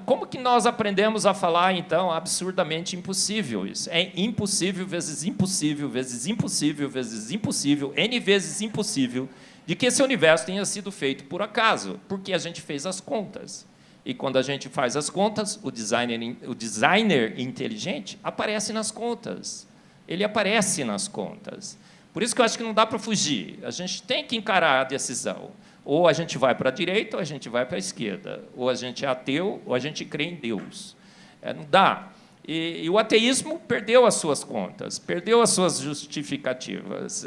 Como que nós aprendemos a falar, então? Absurdamente impossível isso. É impossível, vezes impossível, vezes impossível, vezes impossível, N vezes impossível, de que esse universo tenha sido feito por acaso, porque a gente fez as contas. E, quando a gente faz as contas, o designer inteligente aparece nas contas. Ele aparece nas contas. Por isso que eu acho que não dá para fugir. A gente tem que encarar a decisão. Ou a gente vai para a direita, ou a gente vai para a esquerda. Ou a gente é ateu, ou a gente crê em Deus. Não dá. E o ateísmo perdeu as suas contas, perdeu as suas justificativas.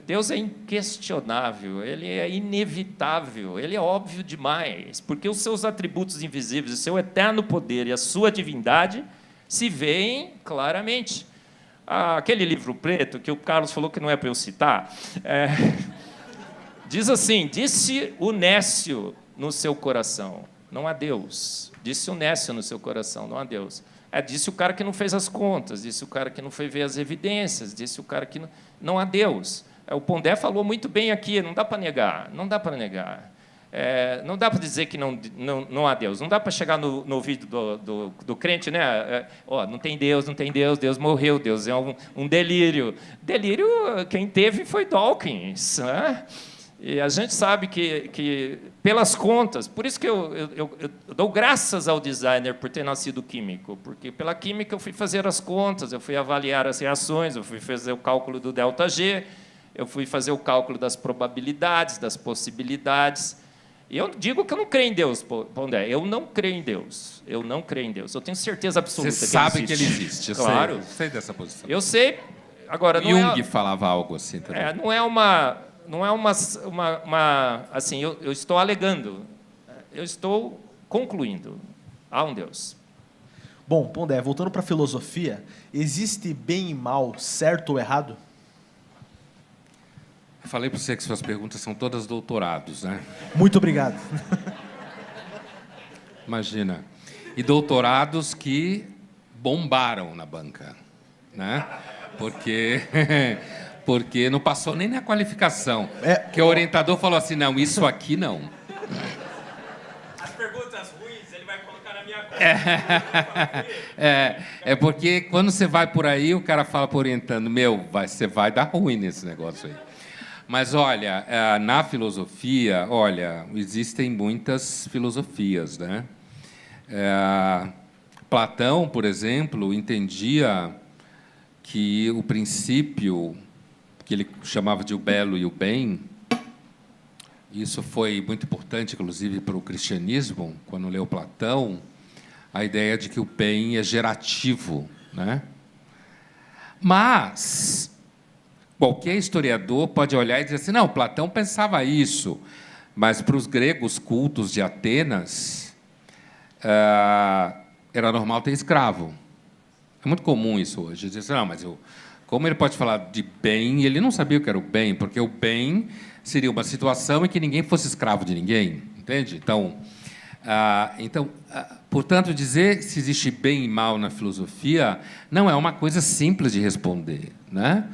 Deus é inquestionável, ele é inevitável, ele é óbvio demais, porque os seus atributos invisíveis, o seu eterno poder e a sua divindade se veem claramente. Aquele livro preto, que o Carlos falou que não é para eu citar, diz assim: disse o nécio no seu coração, não há Deus. Disse o nécio no seu coração, não há Deus. Disse o cara que não fez as contas, disse o cara que não foi ver as evidências, disse o cara que não há Deus. O Pondé falou muito bem aqui, não dá para negar, não dá para negar. Não dá para dizer que não há Deus, não dá para chegar no ouvido do crente, né? Não tem Deus, não tem Deus, Deus morreu, Deus é um delírio. Delírio, quem teve foi Dawkins, né? E a gente sabe que pelas contas, por isso que eu dou graças ao designer por ter nascido químico, porque pela química eu fui fazer as contas, eu fui avaliar as reações, eu fui fazer o cálculo do ΔG, eu fui fazer o cálculo das probabilidades, das possibilidades. E eu digo que eu não creio em Deus, Pondé. Eu não creio em Deus. Eu não creio em Deus. Eu tenho certeza absoluta Você que ele existe. sabe que ele existe. Claro. Eu sei dessa posição. Eu sei. Agora, Jung falava algo assim também. Não é uma assim, eu estou alegando. Eu estou concluindo. Há um Deus. Bom, Pondé, voltando para a filosofia, existe bem e mal, certo ou errado? Eu falei para você que suas perguntas são todas doutorados, né? Muito obrigado. Imagina. E doutorados que bombaram na banca, né? Porque não passou nem na qualificação. Que o orientador falou assim, não, isso aqui não. As perguntas ruins ele vai colocar na minha conta. É porque quando você vai por aí, o cara fala para o orientando, você vai dar ruim nesse negócio aí. Mas, olha, na filosofia, existem muitas filosofias, né? Platão, por exemplo, entendia que o princípio, que ele chamava de o belo e o bem, isso foi muito importante, inclusive, para o cristianismo, quando leu Platão, a ideia de que o bem é gerativo, né? Mas qualquer historiador pode olhar e dizer assim, não, Platão pensava isso, mas para os gregos cultos de Atenas, era normal ter escravo. É muito comum isso hoje. Dizer assim, não, mas como ele pode falar de bem? Ele não sabia o que era o bem, porque o bem seria uma situação em que ninguém fosse escravo de ninguém, entende? Então, portanto, dizer se existe bem e mal na filosofia não é uma coisa simples de responder, né?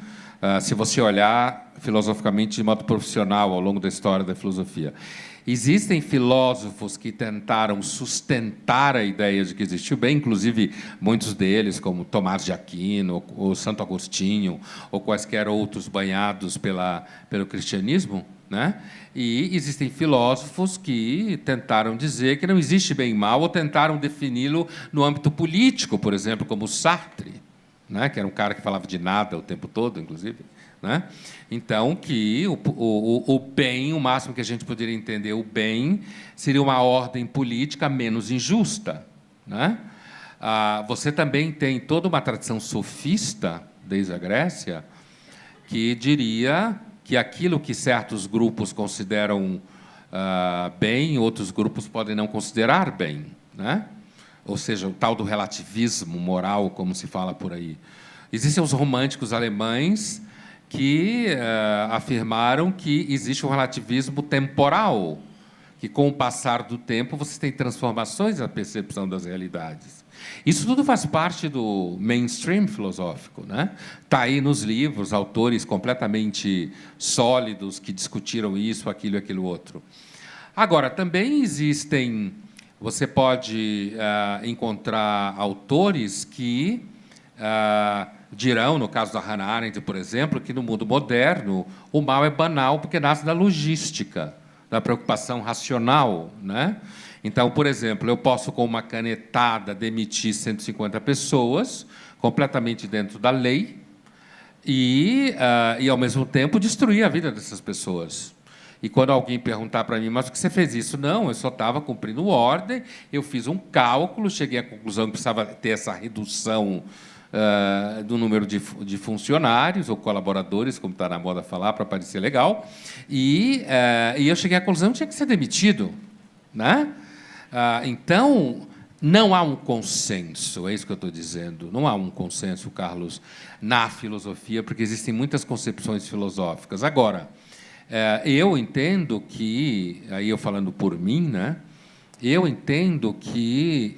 Se você olhar filosoficamente de modo profissional ao longo da história da filosofia. Existem filósofos que tentaram sustentar a ideia de que existiu bem, inclusive muitos deles, como Tomás de Aquino, ou Santo Agostinho, ou quaisquer outros banhados pelo cristianismo, né? E existem filósofos que tentaram dizer que não existe bem e mal, ou tentaram defini-lo no âmbito político, por exemplo, como Sartre, né? Que era um cara que falava de nada o tempo todo, inclusive, né? Então, que o bem, o máximo que a gente poderia entender, o bem, seria uma ordem política menos injusta, né? Você também tem toda uma tradição sofista, desde a Grécia, que diria que aquilo que certos grupos consideram bem, outros grupos podem não considerar bem, né? Ou seja, o tal do relativismo moral, como se fala por aí. Existem os românticos alemães que afirmaram que existe um relativismo temporal, que, com o passar do tempo, você tem transformações na percepção das realidades. Isso tudo faz parte do mainstream filosófico, né? Está aí nos livros, autores completamente sólidos que discutiram isso, aquilo e aquilo outro. Agora, também existem... Você pode encontrar autores que dirão, no caso da Hannah Arendt, por exemplo, que no mundo moderno o mal é banal porque nasce da logística, da preocupação racional, né? Então, por exemplo, eu posso, com uma canetada, demitir 150 pessoas, completamente dentro da lei, e, ao mesmo tempo, destruir a vida dessas pessoas. E quando alguém perguntar para mim, mas por que você fez isso? Não, eu só estava cumprindo ordem, eu fiz um cálculo, cheguei à conclusão que precisava ter essa redução do número de funcionários ou colaboradores, como está na moda falar, para parecer legal, e eu cheguei à conclusão que tinha que ser demitido, né? Então, não há um consenso, é isso que eu estou dizendo, não há um consenso, Carlos, na filosofia, porque existem muitas concepções filosóficas. Agora, eu entendo que, aí eu falando por mim, né, eu entendo que,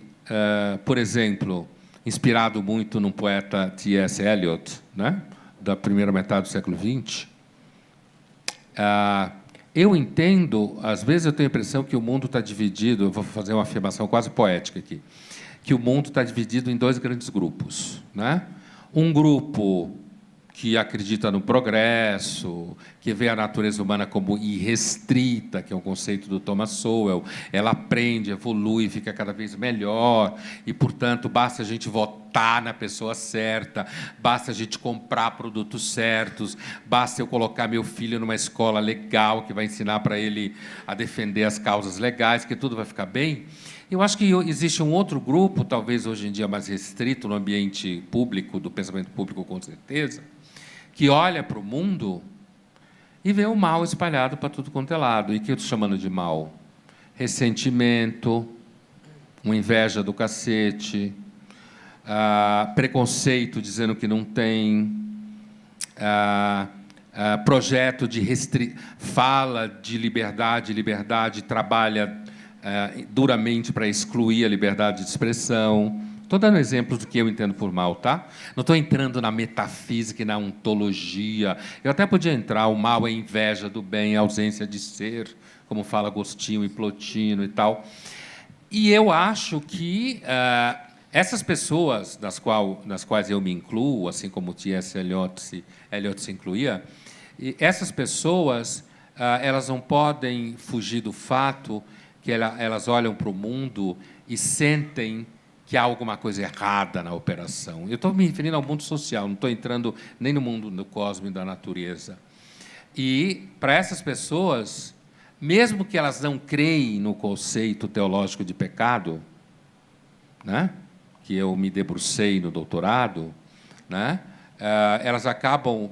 por exemplo, inspirado muito num poeta T.S. Eliot, né, da primeira metade do século XX, eu entendo, às vezes eu tenho a impressão que o mundo está dividido, eu vou fazer uma afirmação quase poética aqui, que o mundo está dividido em dois grandes grupos, né? Um grupo que acredita no progresso, que vê a natureza humana como irrestrita, que é um conceito do Thomas Sowell. Ela aprende, evolui, fica cada vez melhor, e, portanto, basta a gente votar na pessoa certa, basta a gente comprar produtos certos, basta eu colocar meu filho numa escola legal, que vai ensinar para ele a defender as causas legais, que tudo vai ficar bem. Eu acho que existe um outro grupo, talvez hoje em dia mais restrito no ambiente público, do pensamento público, com certeza, que olha para o mundo e vê o mal espalhado para tudo quanto é lado. E que eu estou chamando de mal? Ressentimento, uma inveja do cacete, preconceito dizendo que não tem, projeto de fala de liberdade, trabalha duramente para excluir a liberdade de expressão. Estou dando exemplos do que eu entendo por mal, tá? Não estou entrando na metafísica e na ontologia. Eu até podia entrar, o mal é inveja do bem, ausência de ser, como fala Agostinho e Plotino e tal. E eu acho que essas pessoas, nas quais eu me incluo, assim como o T.S. Eliot se incluía, essas pessoas elas não podem fugir do fato que elas olham para o mundo e sentem que há alguma coisa errada na operação. Eu estou me referindo ao mundo social, não estou entrando nem no mundo do cosmos e da natureza. E, para essas pessoas, mesmo que elas não creem no conceito teológico de pecado, né, que eu me debrucei no doutorado, né, elas acabam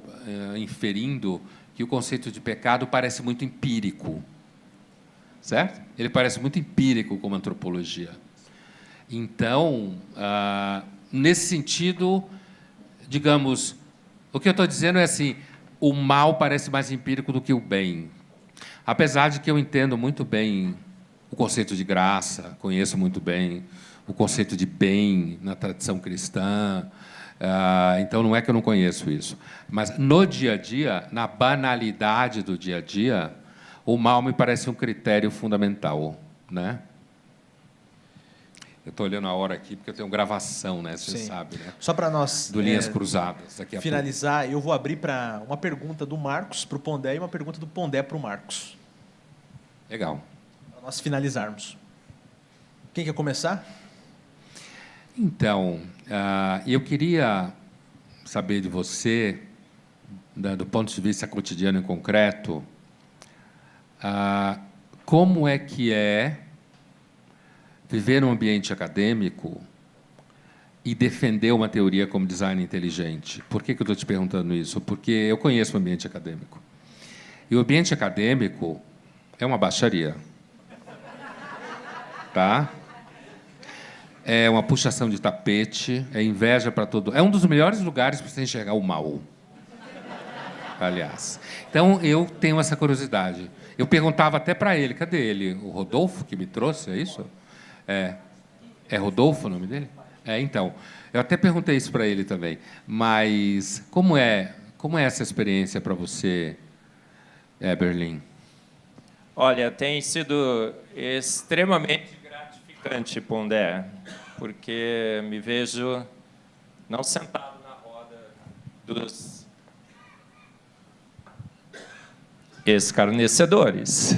inferindo que o conceito de pecado parece muito empírico, certo? Ele parece muito empírico como antropologia. Então, nesse sentido, digamos, o que eu estou dizendo é assim, o mal parece mais empírico do que o bem. Apesar de que eu entendo muito bem o conceito de graça, conheço muito bem o conceito de bem na tradição cristã, então não é que eu não conheço isso. Mas no dia a dia, na banalidade do dia a dia, o mal me parece um critério fundamental, né? Eu estou olhando a hora aqui, porque eu tenho gravação, né? Você sabe, né? Só para nós do Linhas Cruzadas. Daqui a finalizar, pouco. Eu vou abrir para uma pergunta do Marcos para o Pondé e uma pergunta do Pondé para o Marcos. Legal. Para nós finalizarmos. Quem quer começar? Então, eu queria saber de você, do ponto de vista cotidiano e concreto, como é que é viver num ambiente acadêmico e defender uma teoria como design inteligente. Por que eu estou te perguntando isso? Porque eu conheço o ambiente acadêmico. E o ambiente acadêmico é uma baixaria. Tá? É uma puxação de tapete, é inveja para todo... É um dos melhores lugares para você enxergar o mal. aliás. Então, eu tenho essa curiosidade. Eu perguntava até para ele, cadê ele? O Rodolfo que me trouxe, é isso? É Rodolfo o nome dele? Então, eu até perguntei isso para ele também. Mas como é essa experiência para você, Berlim? Olha, tem sido extremamente gratificante, Pondé, porque me vejo não sentado na roda dos escarnecedores,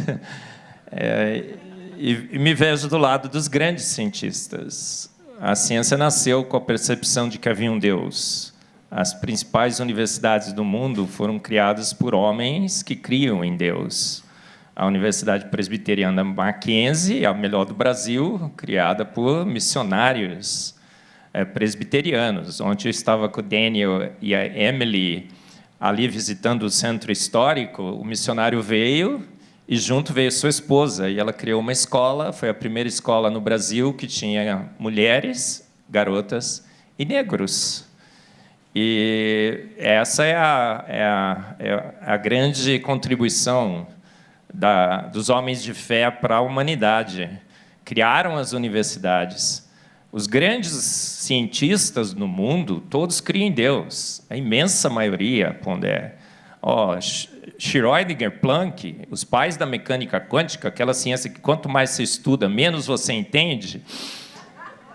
e me vejo do lado dos grandes cientistas. A ciência nasceu com a percepção de que havia um Deus. As principais universidades do mundo foram criadas por homens que criam em Deus. A Universidade Presbiteriana Mackenzie, a melhor do Brasil, criada por missionários presbiterianos. Ontem eu estava com o Daniel e a Emily ali visitando o centro histórico. O missionário veio e junto veio sua esposa, e ela criou uma escola. Foi a primeira escola no Brasil que tinha mulheres, garotas e negros. E essa é a grande contribuição dos homens de fé para a humanidade. Criaram as universidades. Os grandes cientistas no mundo, todos criam em Deus. A imensa maioria, Pondé. Schrödinger, Planck, os pais da mecânica quântica, aquela ciência que quanto mais você estuda, menos você entende,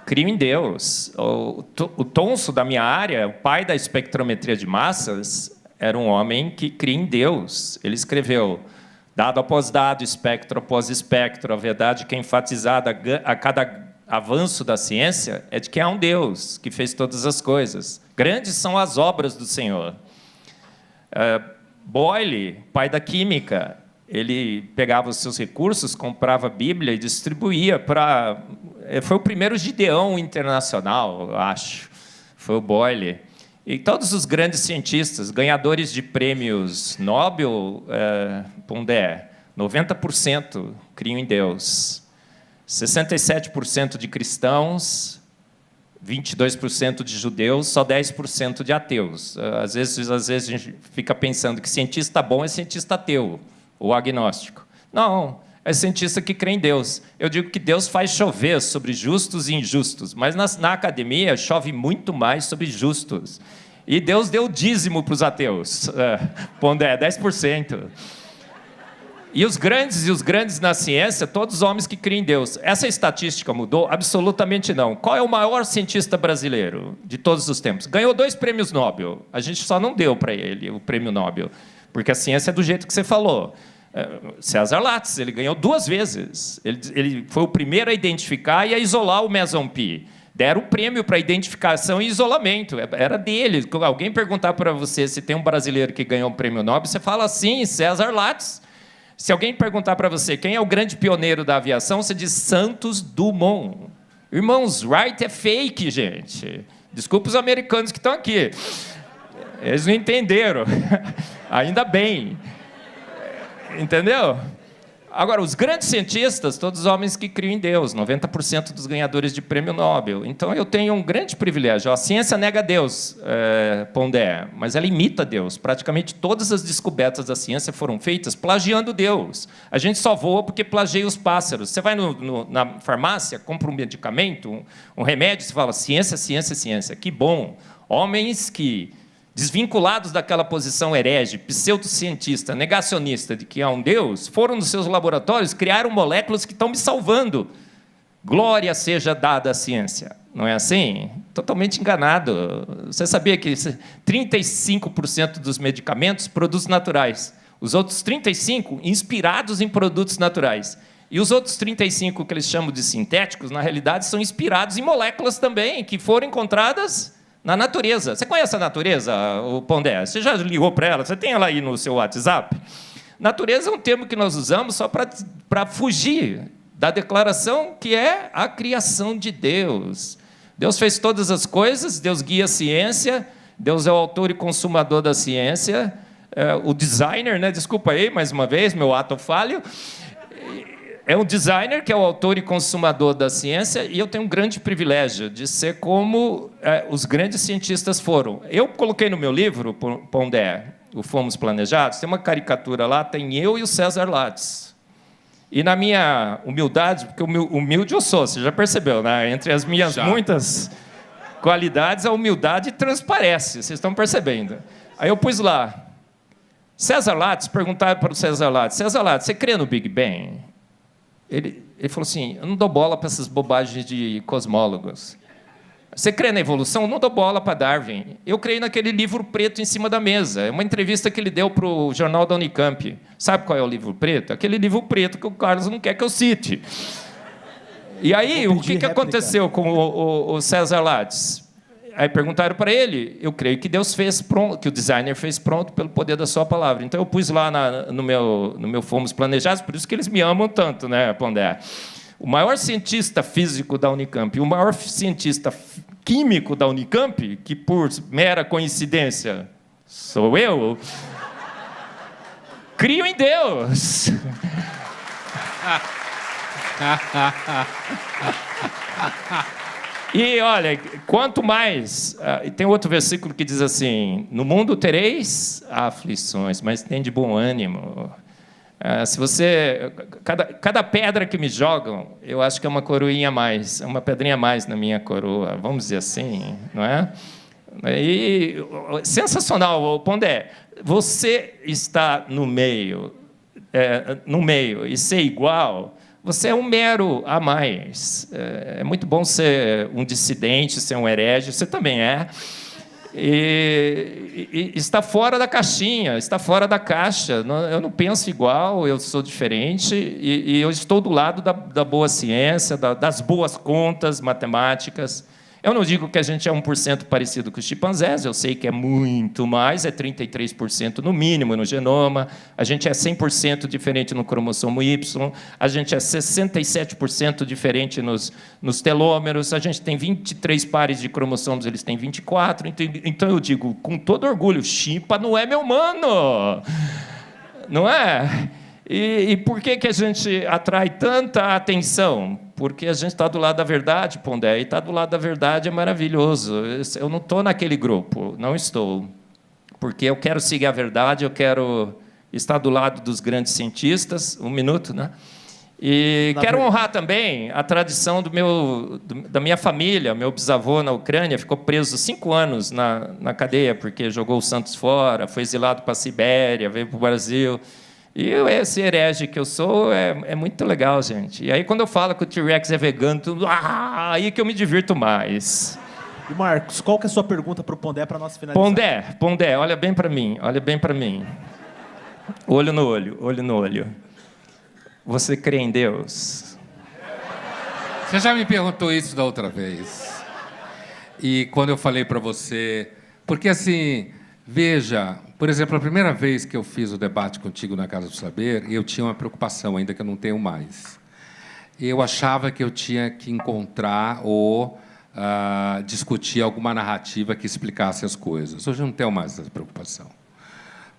criam em Deus. O Thomson, da minha área, o pai da espectrometria de massas, era um homem que cria em Deus. Ele escreveu: dado após dado, espectro após espectro, a verdade que é enfatizada a cada avanço da ciência é de que há um Deus que fez todas as coisas. Grandes são as obras do Senhor. Boyle, pai da química, ele pegava os seus recursos, comprava a Bíblia e distribuía para... Foi o primeiro Gideão internacional, eu acho. Foi o Boyle. E todos os grandes cientistas, ganhadores de prêmios Nobel, Pondé, 90% criam em Deus. 67% de cristãos, 22% de judeus, só 10% de ateus. Às vezes a gente fica pensando que cientista bom é cientista ateu ou agnóstico. Não, é cientista que crê em Deus. Eu digo que Deus faz chover sobre justos e injustos, mas na academia chove muito mais sobre justos. E Deus deu o dízimo para os ateus. Pondé, 10%. E os grandes na ciência, todos os homens que criam em Deus. Essa estatística mudou? Absolutamente não. Qual é o maior cientista brasileiro de todos os tempos? Ganhou 2 prêmios Nobel. A gente só não deu para ele o prêmio Nobel, porque a ciência é do jeito que você falou. César Lattes, ele ganhou 2 vezes. Ele foi o primeiro a identificar e a isolar o meson pi. Deram o prêmio para identificação e isolamento. Era dele. Alguém perguntar para você se tem um brasileiro que ganhou um prêmio Nobel, você fala sim, César Lattes. Se alguém perguntar para você quem é o grande pioneiro da aviação, você diz Santos Dumont. Irmãos, Wright é fake, gente. Desculpa os americanos que estão aqui. Eles não entenderam. Ainda bem. Entendeu? Agora, os grandes cientistas, todos os homens que criam em Deus, 90% dos ganhadores de prêmio Nobel. Então, eu tenho um grande privilégio. A ciência nega Deus, Pondé, mas ela imita Deus. Praticamente todas as descobertas da ciência foram feitas plagiando Deus. A gente só voa porque plageia os pássaros. Você vai na farmácia, compra um medicamento, um remédio, você fala ciência, ciência, ciência. Que bom. Homens que... desvinculados daquela posição herege, pseudocientista, negacionista de que há um Deus, foram nos seus laboratórios, criaram moléculas que estão me salvando. Glória seja dada à ciência. Não é assim? Totalmente enganado. Você sabia que 35% dos medicamentos, produtos naturais. Os outros 35%, inspirados em produtos naturais. E os outros 35%, que eles chamam de sintéticos, na realidade, são inspirados em moléculas também, que foram encontradas... na natureza. Você conhece a natureza, o Pondé? Você já ligou para ela? Você tem ela aí no seu WhatsApp? Natureza é um termo que nós usamos só para fugir da declaração que é a criação de Deus. Deus fez todas as coisas, Deus guia a ciência, Deus é o autor e consumador da ciência, o designer, né? Desculpa aí, mais uma vez, meu ato falho. É um designer que é o autor e consumador da ciência, e eu tenho um grande privilégio de ser como os grandes cientistas foram. Eu coloquei no meu livro, Pondé, o Fomos Planejados, tem uma caricatura lá, tem eu e o César Lattes. E na minha humildade, porque humilde eu sou, você já percebeu, né? Entre as minhas muitas qualidades, a humildade transparece, vocês estão percebendo. Aí eu pus lá, César Lattes, perguntaram para o César Lattes, você crê no Big Bang? Ele falou assim, eu não dou bola para essas bobagens de cosmólogos. Você crê na evolução? Eu não dou bola para Darwin. Eu creio naquele livro preto em cima da mesa. É uma entrevista que ele deu para o jornal da Unicamp. Sabe qual é o livro preto? Aquele livro preto que o Carlos não quer que eu cite. E aí, o que aconteceu com o César Lattes? Aí perguntaram para ele, eu creio que Deus fez pronto, que o designer fez pronto pelo poder da sua palavra. Então eu pus lá no meu Fomos Planejados, por isso que eles me amam tanto, né, Pondé? O maior cientista físico da Unicamp e o maior cientista químico da Unicamp, que por mera coincidência sou eu, crio em Deus. E, olha, quanto mais... tem outro versículo que diz assim, no mundo tereis aflições, mas tem de bom ânimo. Se você... Cada pedra que me jogam, eu acho que é uma coroinha a mais, é uma pedrinha a mais na minha coroa, vamos dizer assim, não é? E, sensacional, Pondé. Você está no meio e ser igual... Você é um mero a mais. É muito bom ser um dissidente, ser um herege, você também é. E está fora da caixinha, está fora da caixa. Eu não penso igual, eu sou diferente, e eu estou do lado da boa ciência, das boas contas matemáticas. Eu não digo que a gente é 1% parecido com os chimpanzés, eu sei que é muito mais, é 33% no mínimo no genoma, a gente é 100% diferente no cromossomo Y, a gente é 67% diferente nos telômeros, a gente tem 23 pares de cromossomos, eles têm 24, então eu digo com todo orgulho, chimpa não é meu mano, não é? E por que a gente atrai tanta atenção? Porque a gente está do lado da verdade, Pondé, e estar do lado da verdade é maravilhoso. Eu não estou naquele grupo, não estou. Porque eu quero seguir a verdade, eu quero estar do lado dos grandes cientistas, um minuto, né? E quero honrar também a tradição da minha família. Meu bisavô na Ucrânia ficou preso 5 anos na cadeia, porque jogou o Santos fora, foi exilado para a Sibéria, veio para o Brasil. E esse herege que eu sou é muito legal, gente. E aí, quando eu falo que o T-Rex é vegano, aí que eu me divirto mais. E, Marcos, qual que é a sua pergunta para o Pondé para nós finalizar? Pondé, olha bem para mim, Olho no olho. Você crê em Deus? Você já me perguntou isso da outra vez. E quando eu falei para você... Porque, assim, veja... Por exemplo, a primeira vez que eu fiz o debate contigo na Casa do Saber, eu tinha uma preocupação, ainda que eu não tenho mais. Eu achava que eu tinha que encontrar ou discutir alguma narrativa que explicasse as coisas. Hoje eu não tenho mais essa preocupação.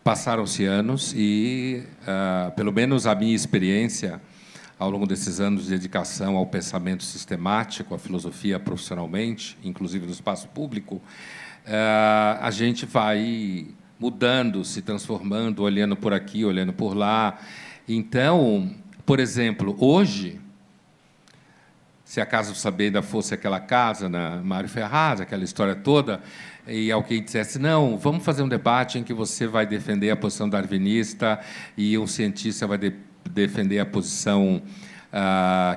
Passaram-se anos e, pelo menos a minha experiência, ao longo desses anos de dedicação ao pensamento sistemático, à filosofia profissionalmente, inclusive no espaço público, a gente vai... mudando, se transformando, olhando por aqui, olhando por lá. Então, por exemplo, hoje, se a Casa do Saber ainda fosse aquela casa, na Mário Ferraz, aquela história toda, e alguém dissesse, não, vamos fazer um debate em que você vai defender a posição darwinista e um cientista vai defender a posição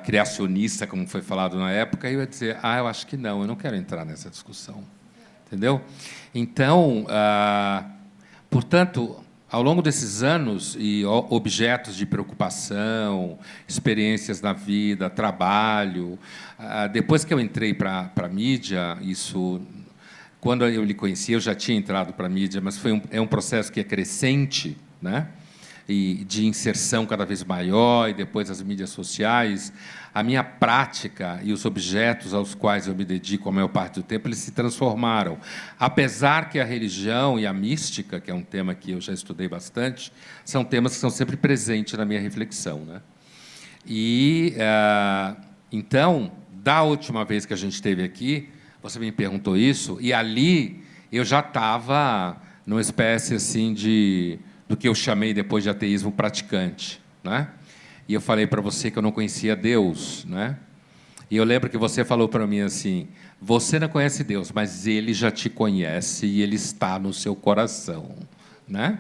criacionista, como foi falado na época, eu ia dizer, eu acho que não, eu não quero entrar nessa discussão. Entendeu? Então... Portanto, ao longo desses anos e objetos de preocupação, experiências na vida, trabalho, depois que eu entrei para a mídia, isso, quando eu lhe conheci, eu já tinha entrado para a mídia, mas é um processo que é crescente, né? E de inserção cada vez maior, e depois as mídias sociais, a minha prática e os objetos aos quais eu me dedico a maior parte do tempo, eles se transformaram. Apesar que a religião e a mística, que é um tema que eu já estudei bastante, são temas que são sempre presentes na minha reflexão, né? E, então, da última vez que a gente esteve aqui, você me perguntou isso, e ali eu já estava numa espécie assim do que eu chamei depois de ateísmo praticante, né? E eu falei para você que eu não conhecia Deus, né? E eu lembro que você falou para mim assim: você não conhece Deus, mas Ele já te conhece e Ele está no seu coração, né?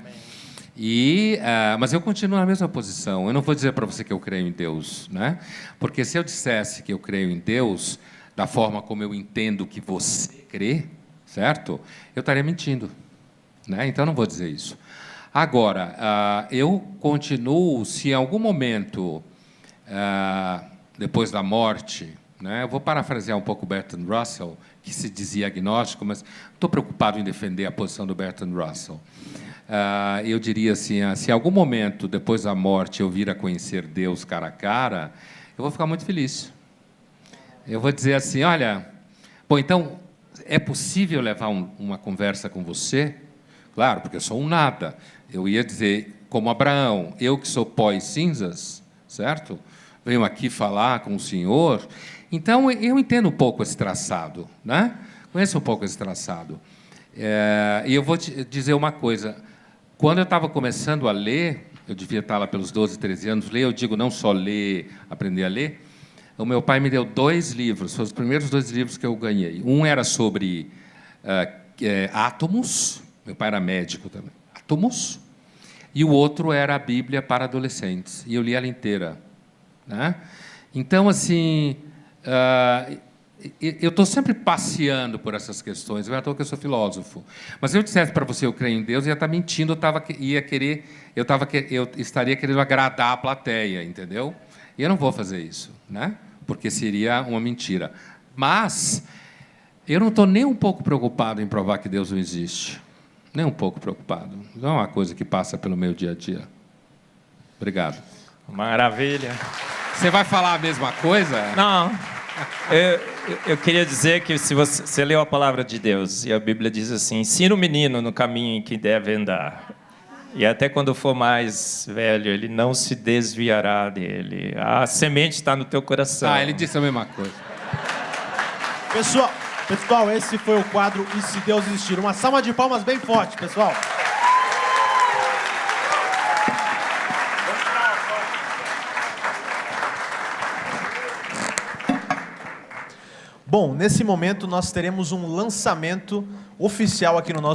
Mas eu continuo na mesma posição. Eu não vou dizer para você que eu creio em Deus, né? Porque se eu dissesse que eu creio em Deus da forma como eu entendo que você crê, certo? Eu estaria mentindo, né? Então, eu não vou dizer isso. Agora, eu continuo, se em algum momento, depois da morte, né, eu vou parafrasear um pouco o Bertrand Russell, que se dizia agnóstico, mas estou preocupado em defender a posição do Bertrand Russell. Eu diria assim, se em algum momento, depois da morte, eu vir a conhecer Deus cara a cara, eu vou ficar muito feliz. Eu vou dizer assim, olha, bom, então, é possível levar uma conversa com você? Claro, porque eu sou um nada. Eu ia dizer, como Abraão, eu que sou pó e cinzas, certo? Venho aqui falar com o senhor. Então, eu entendo um pouco esse traçado, né? Conheço um pouco esse traçado. E eu vou te dizer uma coisa. Quando eu estava começando a ler, eu devia estar lá pelos 12, 13 anos, eu digo não só ler, aprender a ler, o meu pai me deu 2 livros, foram os primeiros 2 livros que eu ganhei. Um era sobre átomos, meu pai era médico também, átomos, e o outro era a Bíblia para adolescentes, e eu li ela inteira, né? Então, assim, eu estou sempre passeando por essas questões, eu estou que eu sou filósofo, mas se eu dissesse para você eu creio em Deus, eu ia estar mentindo, eu estaria querendo agradar a plateia, entendeu? E eu não vou fazer isso, né? Porque seria uma mentira. Mas eu não estou nem um pouco preocupado em provar que Deus não existe. Nem um pouco preocupado. Não é uma coisa que passa pelo meu dia a dia. Obrigado. Maravilha. Você vai falar a mesma coisa? Não. Eu queria dizer que se você leu a palavra de Deus, e a Bíblia diz assim, ensina o menino no caminho em que deve andar. E até quando for mais velho, ele não se desviará dele. A semente está no teu coração. Ele disse a mesma coisa. Pessoal, esse foi o quadro E Se Deus Existir. Uma salva de palmas bem forte, pessoal. Bom, nesse momento nós teremos um lançamento oficial aqui no nosso